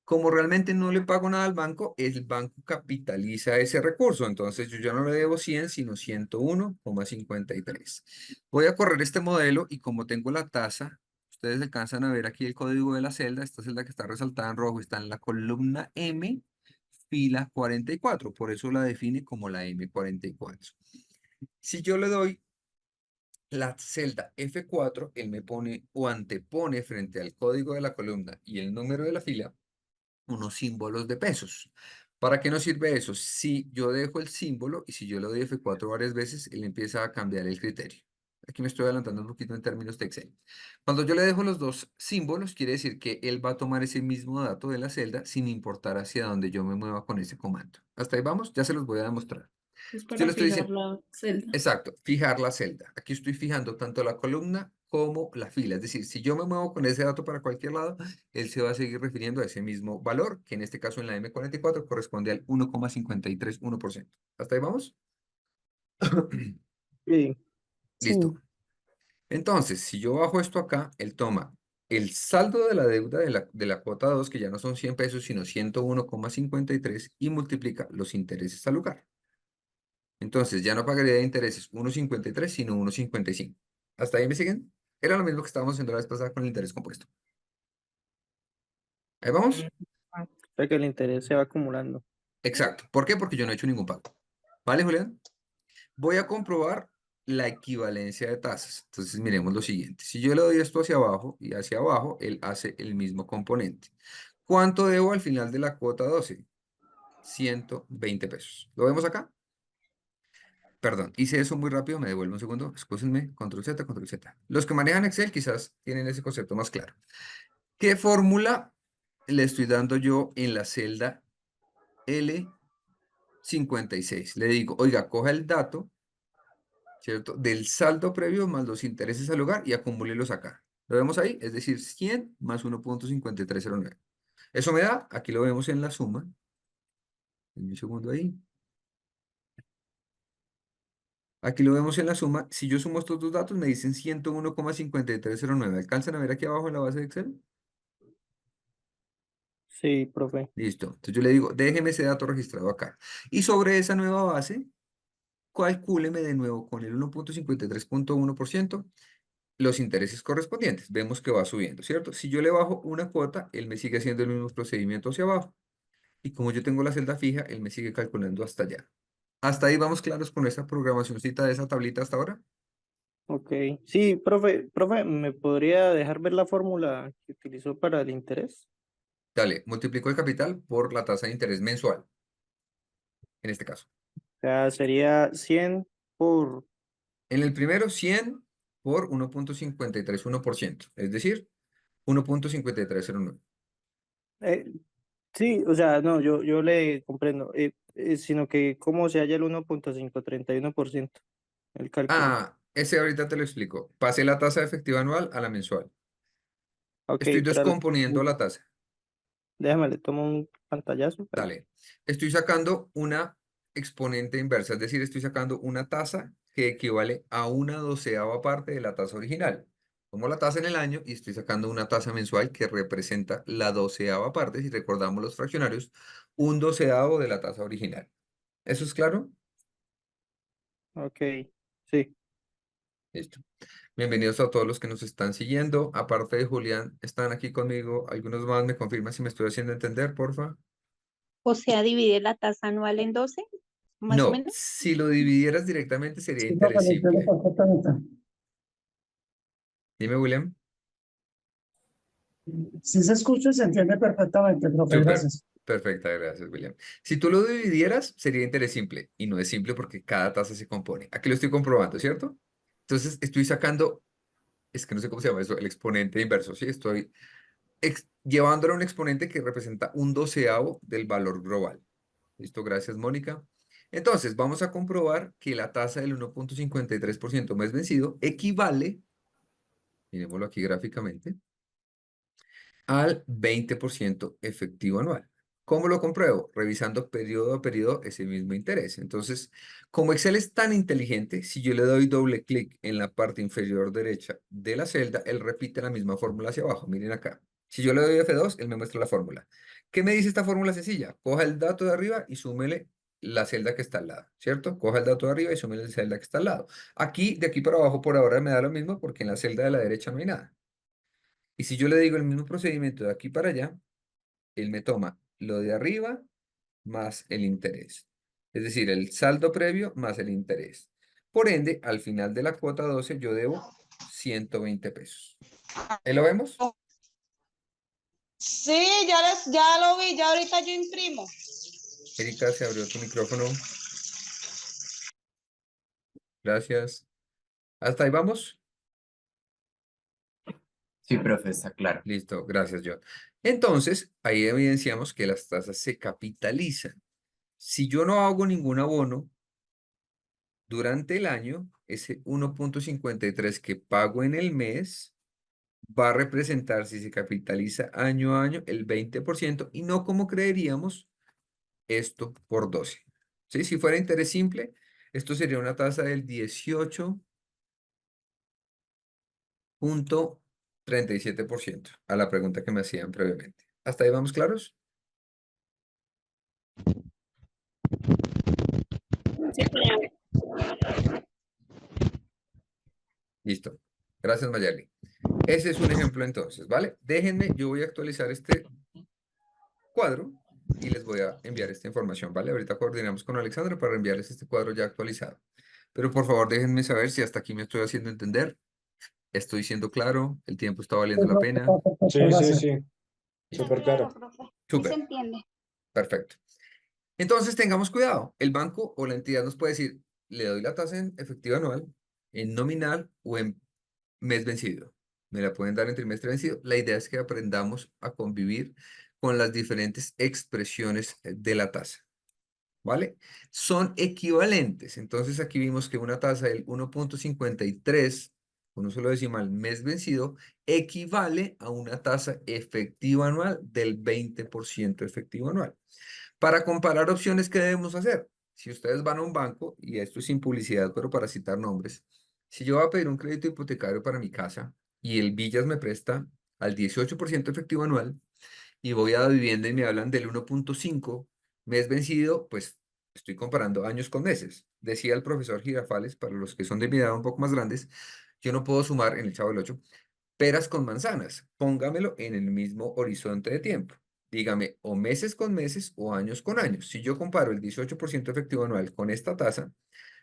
Como realmente no le pago nada al banco, el banco capitaliza ese recurso. Entonces yo ya no le debo 100, sino 101,53. Voy a correr este modelo y como tengo la tasa, ustedes alcanzan a ver aquí el código de la celda. Esta celda que está resaltada en rojo está en la columna M, fila 44. Por eso la define como la M44. Si yo le doy la celda F4, él me pone o antepone frente al código de la columna y el número de la fila unos símbolos de pesos. ¿Para qué nos sirve eso? Si yo dejo el símbolo y si yo le doy F4 varias veces, él empieza a cambiar el criterio. Aquí me estoy adelantando un poquito en términos de Excel. Cuando yo le dejo los dos símbolos, quiere decir que él va a tomar ese mismo dato de la celda sin importar hacia dónde yo me mueva con ese comando. ¿Hasta ahí vamos? Ya se los voy a demostrar. Es Yo para le estoy fijar diciendo, la celda. exacto, fijar la celda. Aquí estoy fijando tanto la columna como la fila. Es decir, si yo me muevo con ese dato para cualquier lado, él se va a seguir refiriendo a ese mismo valor, que en este caso en la M44 corresponde al 1,531%. ¿Hasta ahí vamos? Sí. Listo. Entonces, si yo bajo esto acá, él toma el saldo de la deuda de la cuota 2, que ya no son 100 pesos, sino 101,53, y multiplica los intereses al lugar. Entonces, ya no pagaría de intereses 1,53, sino 1,55. ¿Hasta ahí me siguen? Era lo mismo que estábamos haciendo la vez pasada con el interés compuesto. ¿Ahí vamos? O sea que el interés se va acumulando. Exacto. ¿Por qué? Porque yo no he hecho ningún pago. ¿Vale, Julián? Voy a comprobar la equivalencia de tasas. Entonces, miremos lo siguiente. Si yo le doy esto hacia abajo y hacia abajo, él hace el mismo componente. ¿Cuánto debo al final de la cuota 12? 120 pesos. ¿Lo vemos acá? Perdón, hice eso muy rápido, me devuelvo un segundo, excúsenme, control Z, control Z. Los que manejan Excel quizás tienen ese concepto más claro. ¿Qué fórmula le estoy dando yo en la celda L56? Le digo, oiga, coja el dato, ¿cierto? Del saldo previo más los intereses al hogar y acumúlelos acá. ¿Lo vemos ahí? Es decir, 100 más 1.5309. Eso me da, aquí lo vemos en la suma. Un segundo ahí. Aquí lo vemos en la suma. Si yo sumo estos dos datos, me dicen 101,5309. ¿Alcanzan a ver aquí abajo en la base de Excel? Sí, profe. Listo. Entonces yo le digo, déjeme ese dato registrado acá. Y sobre esa nueva base, calcúleme de nuevo con el 1.53.1% los intereses correspondientes. Vemos que va subiendo, ¿cierto? Si yo le bajo una cuota, él me sigue haciendo el mismo procedimiento hacia abajo. Y como yo tengo la celda fija, él me sigue calculando hasta allá. ¿Hasta ahí vamos claros con esa programacióncita de esa tablita hasta ahora? Ok. Sí, profe, ¿me podría dejar ver la fórmula que utilizó para el interés? Dale, multiplico el capital por la tasa de interés mensual, en este caso. O sea, sería 100 por... En el primero, 100 por 1.531%, es decir, 1.5309. eh, sí, o sea, no, yo le comprendo, sino que cómo se halla el 1.531% el cálculo. Ah, ese ahorita te lo explico. Pasé la tasa efectiva anual a la mensual. Ok, Estoy pero descomponiendo la tasa. déjame, le tomo un pantallazo. Dale. Estoy sacando una exponente inversa, es decir, estoy sacando una tasa que equivale a una doceava parte de la tasa original. Tomo la tasa en el año y estoy sacando una tasa mensual que representa la doceava parte, si recordamos los fraccionarios, un doceavo de la tasa original. ¿Eso es claro? Ok, sí. Listo. Bienvenidos a todos los que nos están siguiendo. Aparte de Julián, están aquí conmigo. Algunos más me confirman si me estoy haciendo entender, porfa. O sea, divide la tasa anual en 12, más o No, menos. si lo dividieras directamente sería Sí, profe, lo interés entiendo simple. perfectamente. Dime, William. Sí se escucha y se entiende perfectamente, profe, Súper. gracias. Perfecta, gracias, William. Si tú lo dividieras, sería interés simple. Y no es simple porque cada tasa se compone. Aquí lo estoy comprobando, ¿cierto? Entonces estoy sacando, es que no sé cómo se llama eso, el exponente inverso. Sí, estoy llevándolo a un exponente que representa un doceavo del valor global. Listo, gracias, Mónica. Entonces, vamos a comprobar que la tasa del 1.53% mes vencido equivale, miremoslo aquí gráficamente, al 20% efectivo anual. ¿Cómo lo compruebo? Revisando periodo a periodo ese mismo interés. Entonces, como Excel es tan inteligente, si yo le doy doble clic en la parte inferior derecha de la celda, él repite la misma fórmula hacia abajo. Miren acá. Si yo le doy F2, él me muestra la fórmula. ¿Qué me dice esta fórmula sencilla? Coja el dato de arriba y súmele la celda que está al lado, ¿cierto? Coja el dato de arriba y súmele la celda que está al lado. Aquí, de aquí para abajo, por ahora me da lo mismo porque en la celda de la derecha no hay nada. Y si yo le digo el mismo procedimiento de aquí para allá, él me toma lo de arriba más el interés. Es decir, el saldo previo más el interés. Por ende, al final de la cuota 12 yo debo 120 pesos. ¿Ahí lo vemos? Sí, ya lo vi, ya ahorita yo imprimo. Erika, se abrió tu micrófono. Gracias. ¿Hasta ahí vamos? Sí, profe, está claro. Listo, gracias, John. Entonces, ahí evidenciamos que las tasas se capitalizan. Si yo no hago ningún abono durante el año, ese 1.53 que pago en el mes va a representar, si se capitaliza año a año, el 20% y no como creeríamos esto por 12. ¿Sí? Si fuera interés simple, esto sería una tasa del 18.37% a la pregunta que me hacían previamente. ¿Hasta ahí vamos claros? Sí, señor. Listo. Gracias, Mayali. Ese es un ejemplo entonces, ¿vale? Déjenme, yo voy a actualizar este cuadro y les voy a enviar esta información, ¿vale? Ahorita coordinamos con Alexandra para enviarles este cuadro ya actualizado. Pero por favor, déjenme saber si hasta aquí me estoy haciendo entender. Estoy siendo claro, el tiempo está valiendo la pena. Sí, sí, sí. Está Súper claro. profe. Sí se Súper, entiende. perfecto. Entonces tengamos cuidado. El banco o la entidad nos puede decir, le doy la tasa en efectiva anual, en nominal o en mes vencido. Me la pueden dar en trimestre vencido. La idea es que aprendamos a convivir con las diferentes expresiones de la tasa. ¿Vale? Son equivalentes. Entonces aquí vimos que una tasa del 1.53 con un solo decimal mes vencido equivale a una tasa efectiva anual del 20% efectivo anual. Para comparar opciones, ¿qué debemos hacer? Si ustedes van a un banco, y esto es sin publicidad, pero para citar nombres, si yo voy a pedir un crédito hipotecario para mi casa y el Villas me presta al 18% efectivo anual y voy a vivienda y me hablan del 1.5 mes vencido, pues estoy comparando años con meses. Decía el profesor Girafales, para los que son de mi edad un poco más grandes, yo no puedo sumar en el Chavo del 8 peras con manzanas. Póngamelo en el mismo horizonte de tiempo. Dígame, o meses con meses o años con años. Si yo comparo el 18% efectivo anual con esta tasa,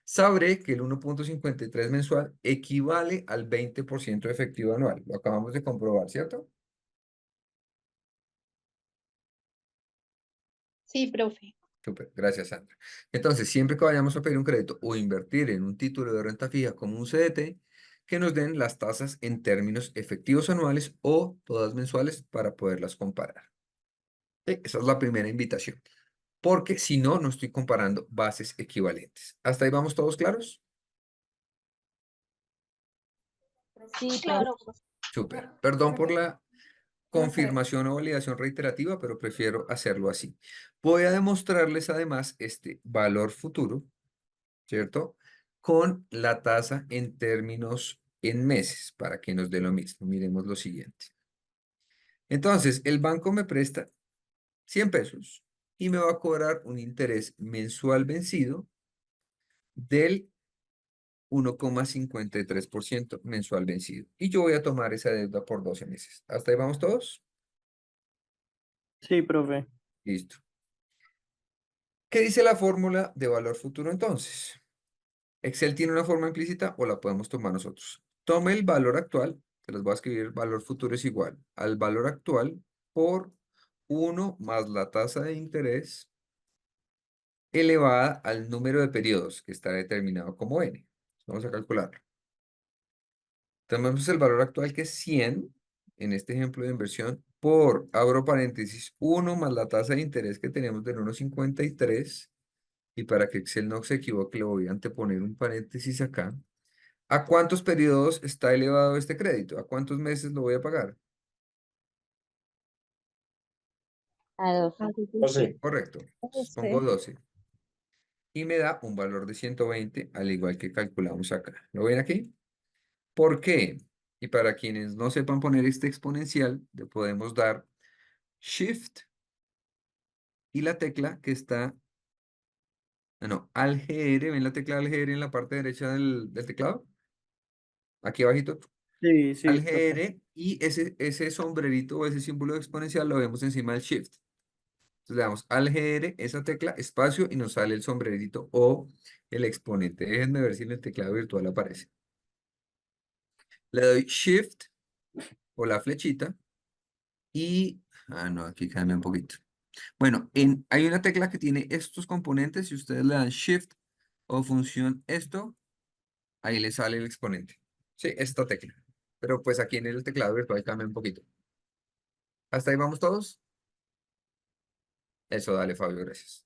sabré que el 1.53 mensual equivale al 20% efectivo anual. Lo acabamos de comprobar, ¿cierto? Sí, profe. Súper, gracias, Sandra. Entonces, siempre que vayamos a pedir un crédito o invertir en un título de renta fija como un CDT, que nos den las tasas en términos efectivos anuales o todas mensuales para poderlas comparar. Sí, esa es la primera invitación. Porque si no, no estoy comparando bases equivalentes. ¿Hasta ahí vamos todos claros? Sí, Claro, profe. Súper. Perdón por la profe. confirmación o validación reiterativa, pero prefiero hacerlo así. Voy a demostrarles además este valor futuro, ¿cierto? Con la tasa en términos en meses, para que nos dé lo mismo. Miremos lo siguiente. Entonces, el banco me presta 100 pesos y me va a cobrar un interés mensual vencido del 1,53% mensual vencido. Y yo voy a tomar esa deuda por 12 meses. ¿Hasta ahí vamos todos? Sí, profe. Listo. ¿Qué dice la fórmula de valor futuro entonces? Excel tiene una forma implícita o la podemos tomar nosotros. Tome el valor actual, se los voy a escribir, valor futuro es igual al valor actual por 1 más la tasa de interés elevada al número de periodos que está determinado como n. Vamos a calcularlo. Tomemos el valor actual que es 100, en este ejemplo de inversión, por, abro paréntesis, 1 más la tasa de interés que tenemos del 1,53, y para que Excel no se equivoque, le voy a anteponer un paréntesis acá. ¿A cuántos periodos está elevado este crédito? ¿A cuántos meses lo voy a pagar? A 12. Correcto. Entonces, pongo 12. Y me da un valor de 120, al igual que calculamos acá. ¿Lo ven aquí? ¿Por qué? Y para quienes no sepan poner este exponencial, le podemos dar Shift y la tecla que está, Alt GR, ¿ven la tecla Alt GR en la parte derecha del teclado? Aquí abajito, Sí, sí, Alt profe. GR, y ese sombrerito o ese símbolo exponencial lo vemos encima del Shift. Entonces le damos Alt GR, esa tecla, espacio, y nos sale el sombrerito o el exponente. Déjenme ver si en el teclado virtual aparece. Le doy Shift o la flechita y... no, aquí cambia un poquito. Bueno, hay una tecla que tiene estos componentes. Si ustedes le dan Shift o función esto, ahí le sale el exponente. Sí, esta tecla. Pero pues aquí en el teclado virtual cambia un poquito. ¿Hasta ahí vamos todos? Eso, dale, Fabio, gracias.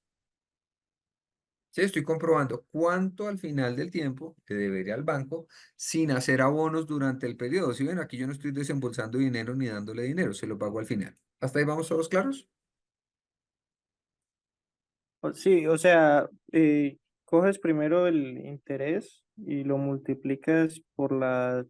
Sí, estoy comprobando cuánto al final del tiempo te debería al banco sin hacer abonos durante el periodo. Si ven, aquí yo no estoy desembolsando dinero ni dándole dinero, se lo pago al final. ¿Hasta ahí vamos todos claros? Sí, o sea, coges primero el interés y lo multiplicas por la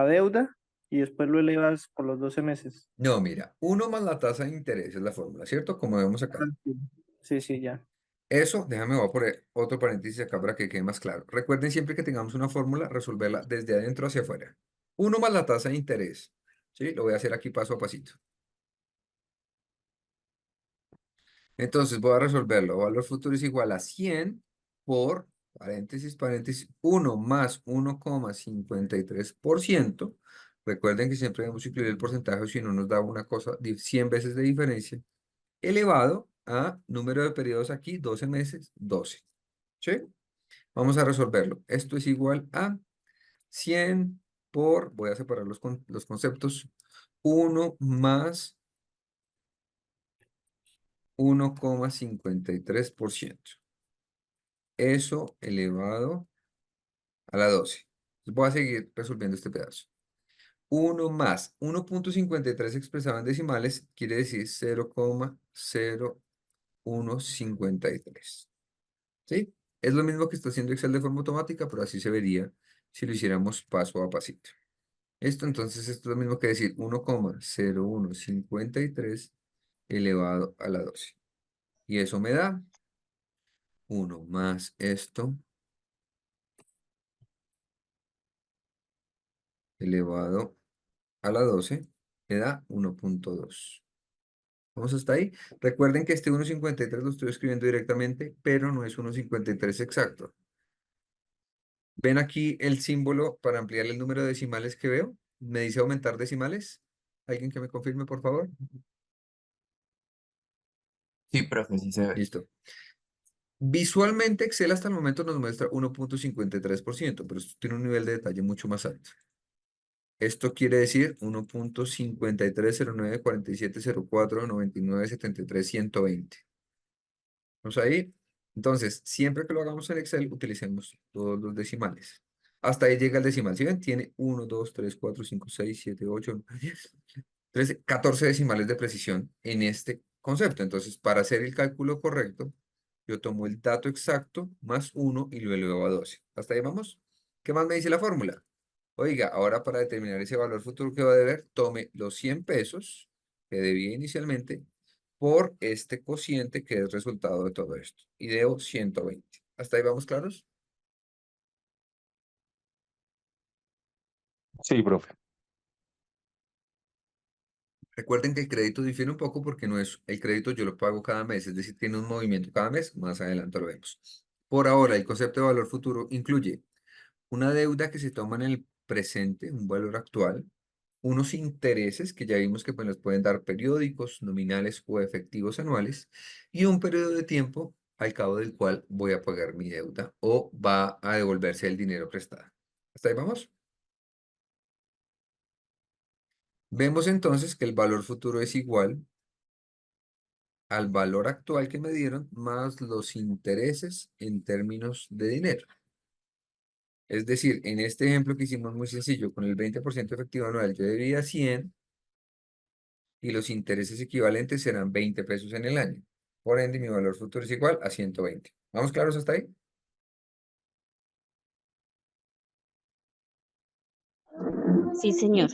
deuda y después lo elevas por los 12 meses. No, mira, 1 más la tasa de interés es la fórmula, ¿cierto? Como vemos acá. Sí, sí, sí, ya. Eso, déjame, voy a poner otro paréntesis acá para que quede más claro. Recuerden siempre que tengamos una fórmula, resolverla desde adentro hacia afuera. 1 más la tasa de interés. ¿Sí? Lo voy a hacer aquí paso a pasito. Entonces voy a resolverlo. Valor futuro es igual a 100 por, paréntesis, paréntesis, 1 más 1,53%. Recuerden que siempre debemos incluir el porcentaje, si no nos da una cosa, 100 veces de diferencia, elevado a número de periodos aquí, 12 meses, 12. ¿Sí? Vamos a resolverlo. Esto es igual a 100 por, voy a separar los conceptos, 1 más 1,53%. Eso elevado a la 12. Voy a seguir resolviendo este pedazo. 1 más 1,53 expresado en decimales quiere decir 0,0153. ¿Sí? Es lo mismo que está haciendo Excel de forma automática, pero así se vería si lo hiciéramos paso a pasito. Esto entonces esto es lo mismo que decir 1,0153 elevado a la 12. Y eso me da 1 más esto elevado a la 12 me da 1,2. ¿Vamos hasta ahí? Recuerden que este 1,53 lo estoy escribiendo directamente, pero no es 1,53 exacto. ¿Ven aquí el símbolo para ampliar el número de decimales que veo? ¿Me dice aumentar decimales? ¿Alguien que me confirme, por favor? Sí, profe, sí se ve. Listo. Visualmente, Excel hasta el momento nos muestra 1,53%, pero esto tiene un nivel de detalle mucho más alto. Esto quiere decir 1,530947049973 ¿Vamos ahí? Entonces, siempre que lo hagamos en Excel, utilicemos todos los decimales. Hasta ahí llega el decimal. ¿Sí ven? Tiene 1, 2, 3, 4, 5, 6, 7, 8, 9, 10, 13, 14 decimales de precisión en este concepto. Entonces, para hacer el cálculo correcto, yo tomo el dato exacto más 1 y lo elevo a 12. ¿Hasta ahí vamos? ¿Qué más me dice la fórmula? Oiga, ahora para determinar ese valor futuro que va a deber, tome los 100 pesos que debía inicialmente por este cociente que es resultado de todo esto. Y debo 120. ¿Hasta ahí vamos claros? Sí, profe. Recuerden que el crédito difiere un poco porque no es el crédito, yo lo pago cada mes, es decir, tiene un movimiento cada mes, más adelante lo vemos. Por ahora, el concepto de valor futuro incluye una deuda que se toma en el presente, un valor actual, unos intereses que ya vimos que pues, nos pueden dar periódicos, nominales o efectivos anuales, y un periodo de tiempo al cabo del cual voy a pagar mi deuda o va a devolverse el dinero prestado. ¿Hasta ahí vamos? Vemos entonces que el valor futuro es igual al valor actual que me dieron más los intereses en términos de dinero. Es decir, en este ejemplo que hicimos muy sencillo, con el 20% efectivo anual, yo debía 100 y los intereses equivalentes serán 20 pesos en el año. Por ende, mi valor futuro es igual a 120. ¿Vamos claros hasta ahí? Sí, señor.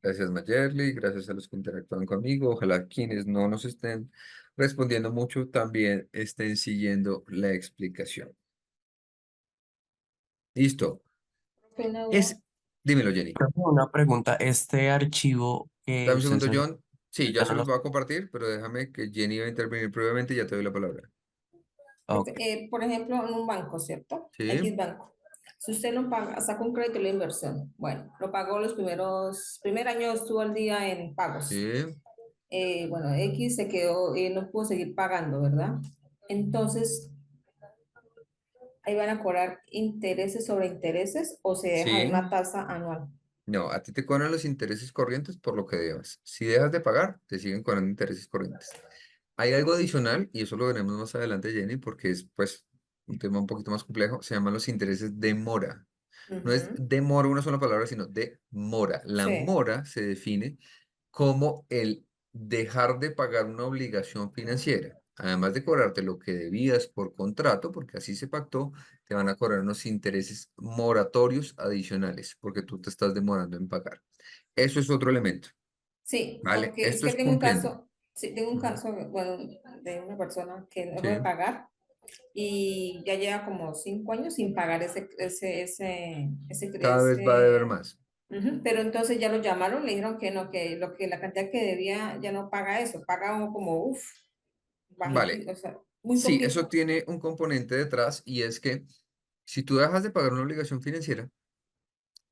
Gracias, Mayerly. Gracias a los que interactúan conmigo. Ojalá quienes no nos estén respondiendo mucho también estén siguiendo la explicación. Listo. Dímelo, Jenny. Profe, una pregunta, este archivo que Dame un usted segundo, está John. Sí, ya se los enseñando, voy a compartir, pero déjame que Jenny va a intervenir previamente y ya te doy la palabra. ok, Por ejemplo, en un banco, ¿cierto? Sí, X banco. Si usted no paga, saca un crédito de la inversión. Bueno, lo pagó primer año estuvo al día en pagos. sí, Bueno, X se quedó, no pudo seguir pagando, ¿verdad? Entonces, ahí van a cobrar intereses sobre intereses o se deja de sí. una tasa anual. No, a ti te cobran los intereses corrientes por lo que debas. Si dejas de pagar, te siguen cobrando intereses corrientes. Hay algo adicional, y eso lo veremos más adelante, Jenny, porque es pues un tema un poquito más complejo. Se llaman los intereses de mora. No es Ujú. de mora una sola palabra, sino de mora. La Sí, mora se define como el dejar de pagar una obligación financiera. Además de cobrarte lo que debías por contrato, porque así se pactó, te van a cobrar unos intereses moratorios adicionales, porque tú te estás demorando en pagar. Eso es otro elemento, sí, ¿vale? porque es Esto que es tengo un cumpliendo. caso, sí, tengo un Ujú. caso, bueno, de una persona que no puede Sí, pagar y ya lleva como 5 años sin pagar cada vez va a deber más. pero entonces ya lo llamaron, le dijeron que no, que la cantidad que debía ya no paga eso, paga como, Vale, bajito, o sea, muy sí, eso poquito. tiene un componente detrás y es que si tú dejas de pagar una obligación financiera,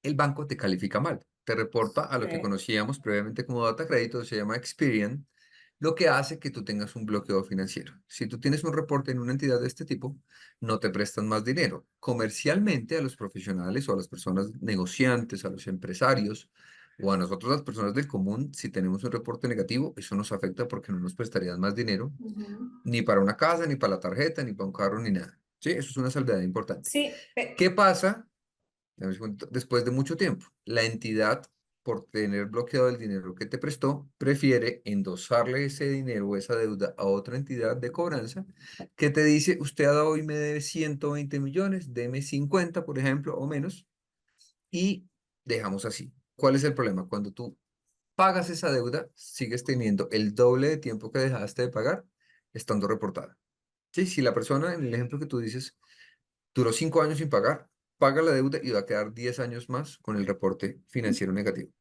el banco te califica mal. Te reporta a lo que Sí. conocíamos previamente como data crédito, se llama Experian, lo que hace que tú tengas un bloqueo financiero. Si tú tienes un reporte en una entidad de este tipo, no te prestan más dinero. Comercialmente, a los profesionales o a las personas negociantes, a los empresarios o a nosotros las personas del común, si tenemos un reporte negativo, eso nos afecta porque no nos prestarían más dinero, Ujú. ni para una casa, ni para la tarjeta, ni para un carro, ni nada. Sí, eso es una salvedad importante. Sí, ¿Qué pasa? Dame un segundo. Después de mucho tiempo, la entidad, por tener bloqueado el dinero que te prestó, prefiere endosarle ese dinero o esa deuda a otra entidad de cobranza que te dice, usted hoy me debe 120 millones, deme 50, por ejemplo, o menos, y dejamos así. ¿Cuál es el problema? Cuando tú pagas esa deuda, sigues teniendo el doble de tiempo que dejaste de pagar estando reportada. Sí, si la persona, en el ejemplo que tú dices, duró 5 años sin pagar, paga la deuda y va a quedar 10 años más con el reporte financiero negativo.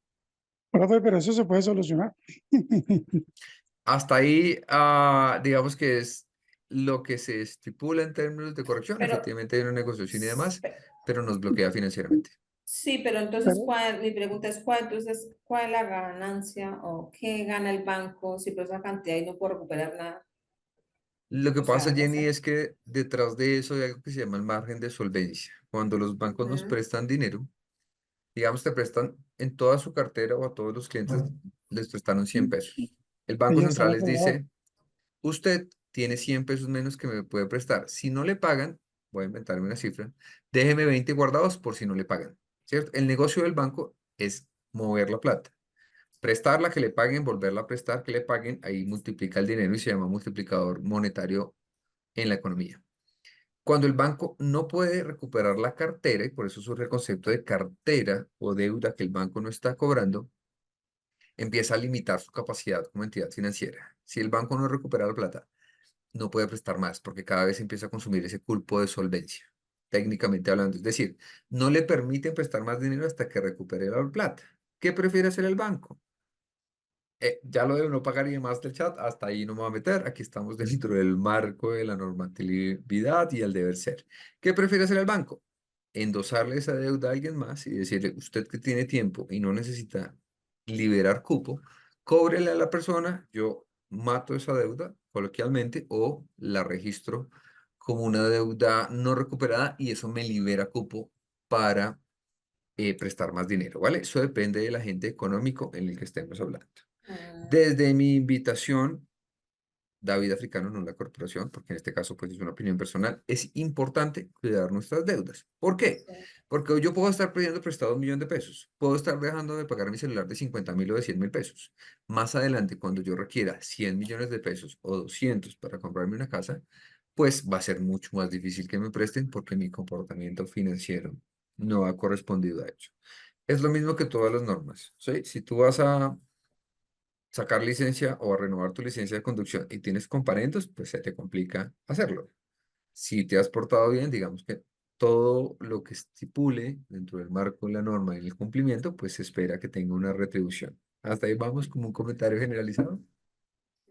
Profe, pero eso se puede solucionar. Hasta ahí, digamos que es lo que se estipula en términos de corrección. pero, Efectivamente hay una negociación y demás, pe- pero nos bloquea financieramente. sí, pero entonces, Pero, mi pregunta es, ¿cuál es la ganancia o qué gana el banco si por esa cantidad y no puedo recuperar nada? Lo que O pasa, sea, no Jenny, sé. es que detrás de eso hay algo que se llama el margen de solvencia. Cuando los bancos nos Ujú. prestan dinero, digamos, te prestan en toda su cartera o a todos los clientes les prestaron 100 pesos. El Banco ella Central estaba les pegado. dice, usted tiene 100 pesos menos que me puede prestar. Si no le pagan, voy a inventarme una cifra, déjeme 20 guardados por si no le pagan, ¿cierto? El negocio del banco es mover la plata. Prestarla, que le paguen, volverla a prestar, que le paguen, ahí multiplica el dinero y se llama multiplicador monetario en la economía. Cuando el banco no puede recuperar la cartera, y por eso surge el concepto de cartera o deuda que el banco no está cobrando, empieza a limitar su capacidad como entidad financiera. Si el banco no recupera la plata, no puede prestar más porque cada vez empieza a consumir ese cupo de solvencia, técnicamente hablando. Es decir, no le permiten prestar más dinero hasta que recupere la plata. ¿Qué prefiere hacer el banco? Ya lo de no pagar y demás del chat, hasta ahí no me voy a meter. Aquí estamos dentro del marco de la normatividad y el deber ser. ¿Qué prefiere hacer el banco? Endosarle esa deuda a alguien más y decirle, usted que tiene tiempo y no necesita liberar cupo, cóbrele a la persona, yo mato esa deuda coloquialmente o la registro como una deuda no recuperada y eso me libera cupo para prestar más dinero, ¿vale? Eso depende del agente económico en el que estemos hablando. Mm, Desde mi invitación, David Africano, no la corporación, porque en este caso pues es una opinión personal, es importante cuidar nuestras deudas. ¿Por qué? sí. Porque hoy yo puedo estar pidiendo prestado 1 millón de pesos, puedo estar dejando de pagar mi celular de 50.000 o de 100.000 pesos. Más adelante, cuando yo requiera 100 millones de pesos o 200 para comprarme una casa, pues va a ser mucho más difícil que me presten porque mi comportamiento financiero no ha correspondido a ello. Es lo mismo que todas las normas, ¿sí? Si tú vas a sacar licencia o a renovar tu licencia de conducción y tienes comparendos, pues se te complica hacerlo. Si te has portado bien, digamos que todo lo que estipule dentro del marco de la norma y el cumplimiento, pues se espera que tenga una retribución. Hasta ahí vamos como un comentario generalizado.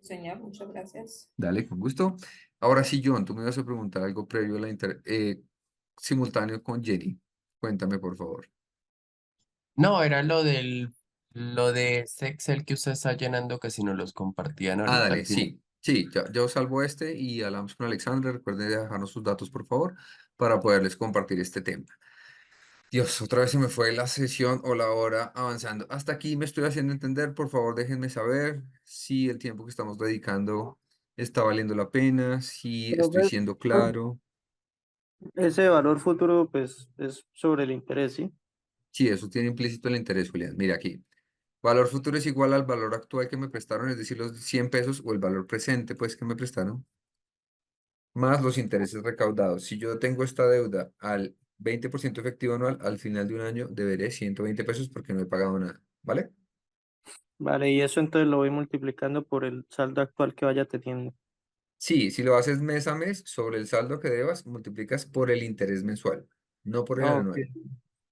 Señor, muchas gracias. Dale, con gusto. Ahora sí, John, tú me ibas a preguntar algo previo a simultáneo con Jenny. Cuéntame, por favor. No, era lo de ese Excel que usted está llenando que si no los compartían ahorita Dale, al final. sí, sí, yo salvo este y hablamos con Alexandra. Recuerden dejarnos sus datos, por favor, para poderles compartir este tema. Dios, otra vez se me fue la sesión o la hora avanzando. Hasta aquí me estoy haciendo entender. Por favor, déjenme saber si el tiempo que estamos dedicando está valiendo la pena, si estoy Profe, siendo claro. ese valor futuro, pues, es sobre el interés, ¿sí? Sí, eso tiene implícito el interés, Julián. Mira aquí. Valor futuro es igual al valor actual que me prestaron, es decir, los 100 pesos o el valor presente, pues, que me prestaron, más los intereses recaudados. Si yo tengo esta deuda al 20% efectivo anual, al final de un año deberé 120 pesos porque no he pagado nada, ¿vale? Vale, y eso entonces lo voy multiplicando por el saldo actual que vaya teniendo. Sí, si lo haces mes a mes, sobre el saldo que debas, multiplicas por el interés mensual, no por el Ok. anual,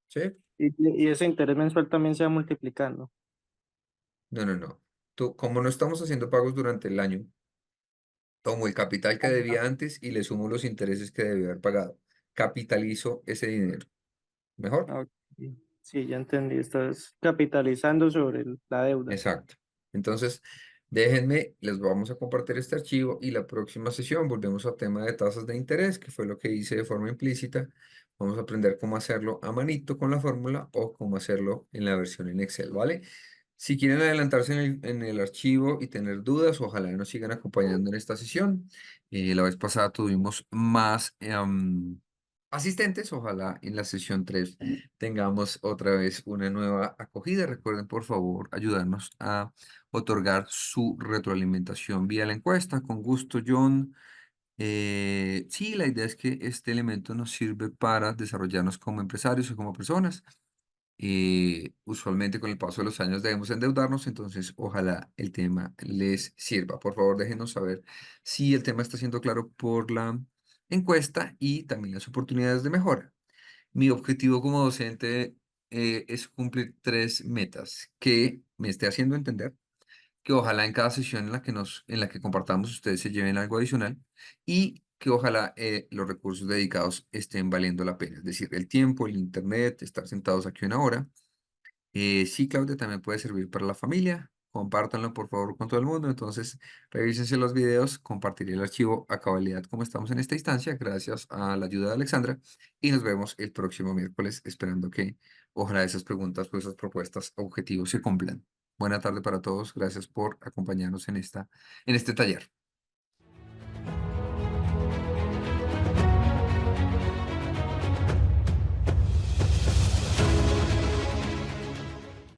¿sí? Y ese interés mensual también se va multiplicando. No, no, no. Tú, como no estamos haciendo pagos durante el año, tomo el capital que Ajá. debía antes y le sumo los intereses que debía haber pagado. Capitalizo ese dinero. ¿Mejor? Ok. Sí, ya entendí. Estás capitalizando sobre la deuda. Exacto. Entonces, Déjenme, les vamos a compartir este archivo y la próxima sesión volvemos al tema de tasas de interés, que fue lo que hice de forma implícita. Vamos a aprender cómo hacerlo a manito con la fórmula o cómo hacerlo en la versión en Excel, ¿vale? Si quieren adelantarse en el archivo y tener dudas, ojalá nos sigan acompañando en esta sesión. La vez pasada tuvimos más asistentes, ojalá en la sesión 3 tengamos otra vez una nueva acogida. Recuerden, por favor, ayudarnos a otorgar su retroalimentación vía la encuesta. Con gusto, John. Sí, la idea es que este elemento nos sirve para desarrollarnos como empresarios o como personas. Usualmente con el paso de los años debemos endeudarnos, entonces ojalá el tema les sirva. Por favor, déjenos saber si el tema está siendo claro por la encuesta y también las oportunidades de mejora. Mi objetivo como docente es cumplir 3 metas que me esté haciendo entender, que ojalá en cada sesión en la que compartamos ustedes se lleven algo adicional y que ojalá los recursos dedicados estén valiendo la pena. Es decir, el tiempo, el internet, estar sentados aquí una hora. Sí, Claudia, también puede servir para la familia. Compártanlo por favor con todo el mundo. Entonces, revísense los videos. Compartiré el archivo a cabalidad como estamos en esta instancia, gracias a la ayuda de Alexandra. Y nos vemos el próximo miércoles, esperando que ojalá esas preguntas o esas propuestas, objetivos se cumplan. Buena tarde para todos. Gracias por acompañarnos en este taller.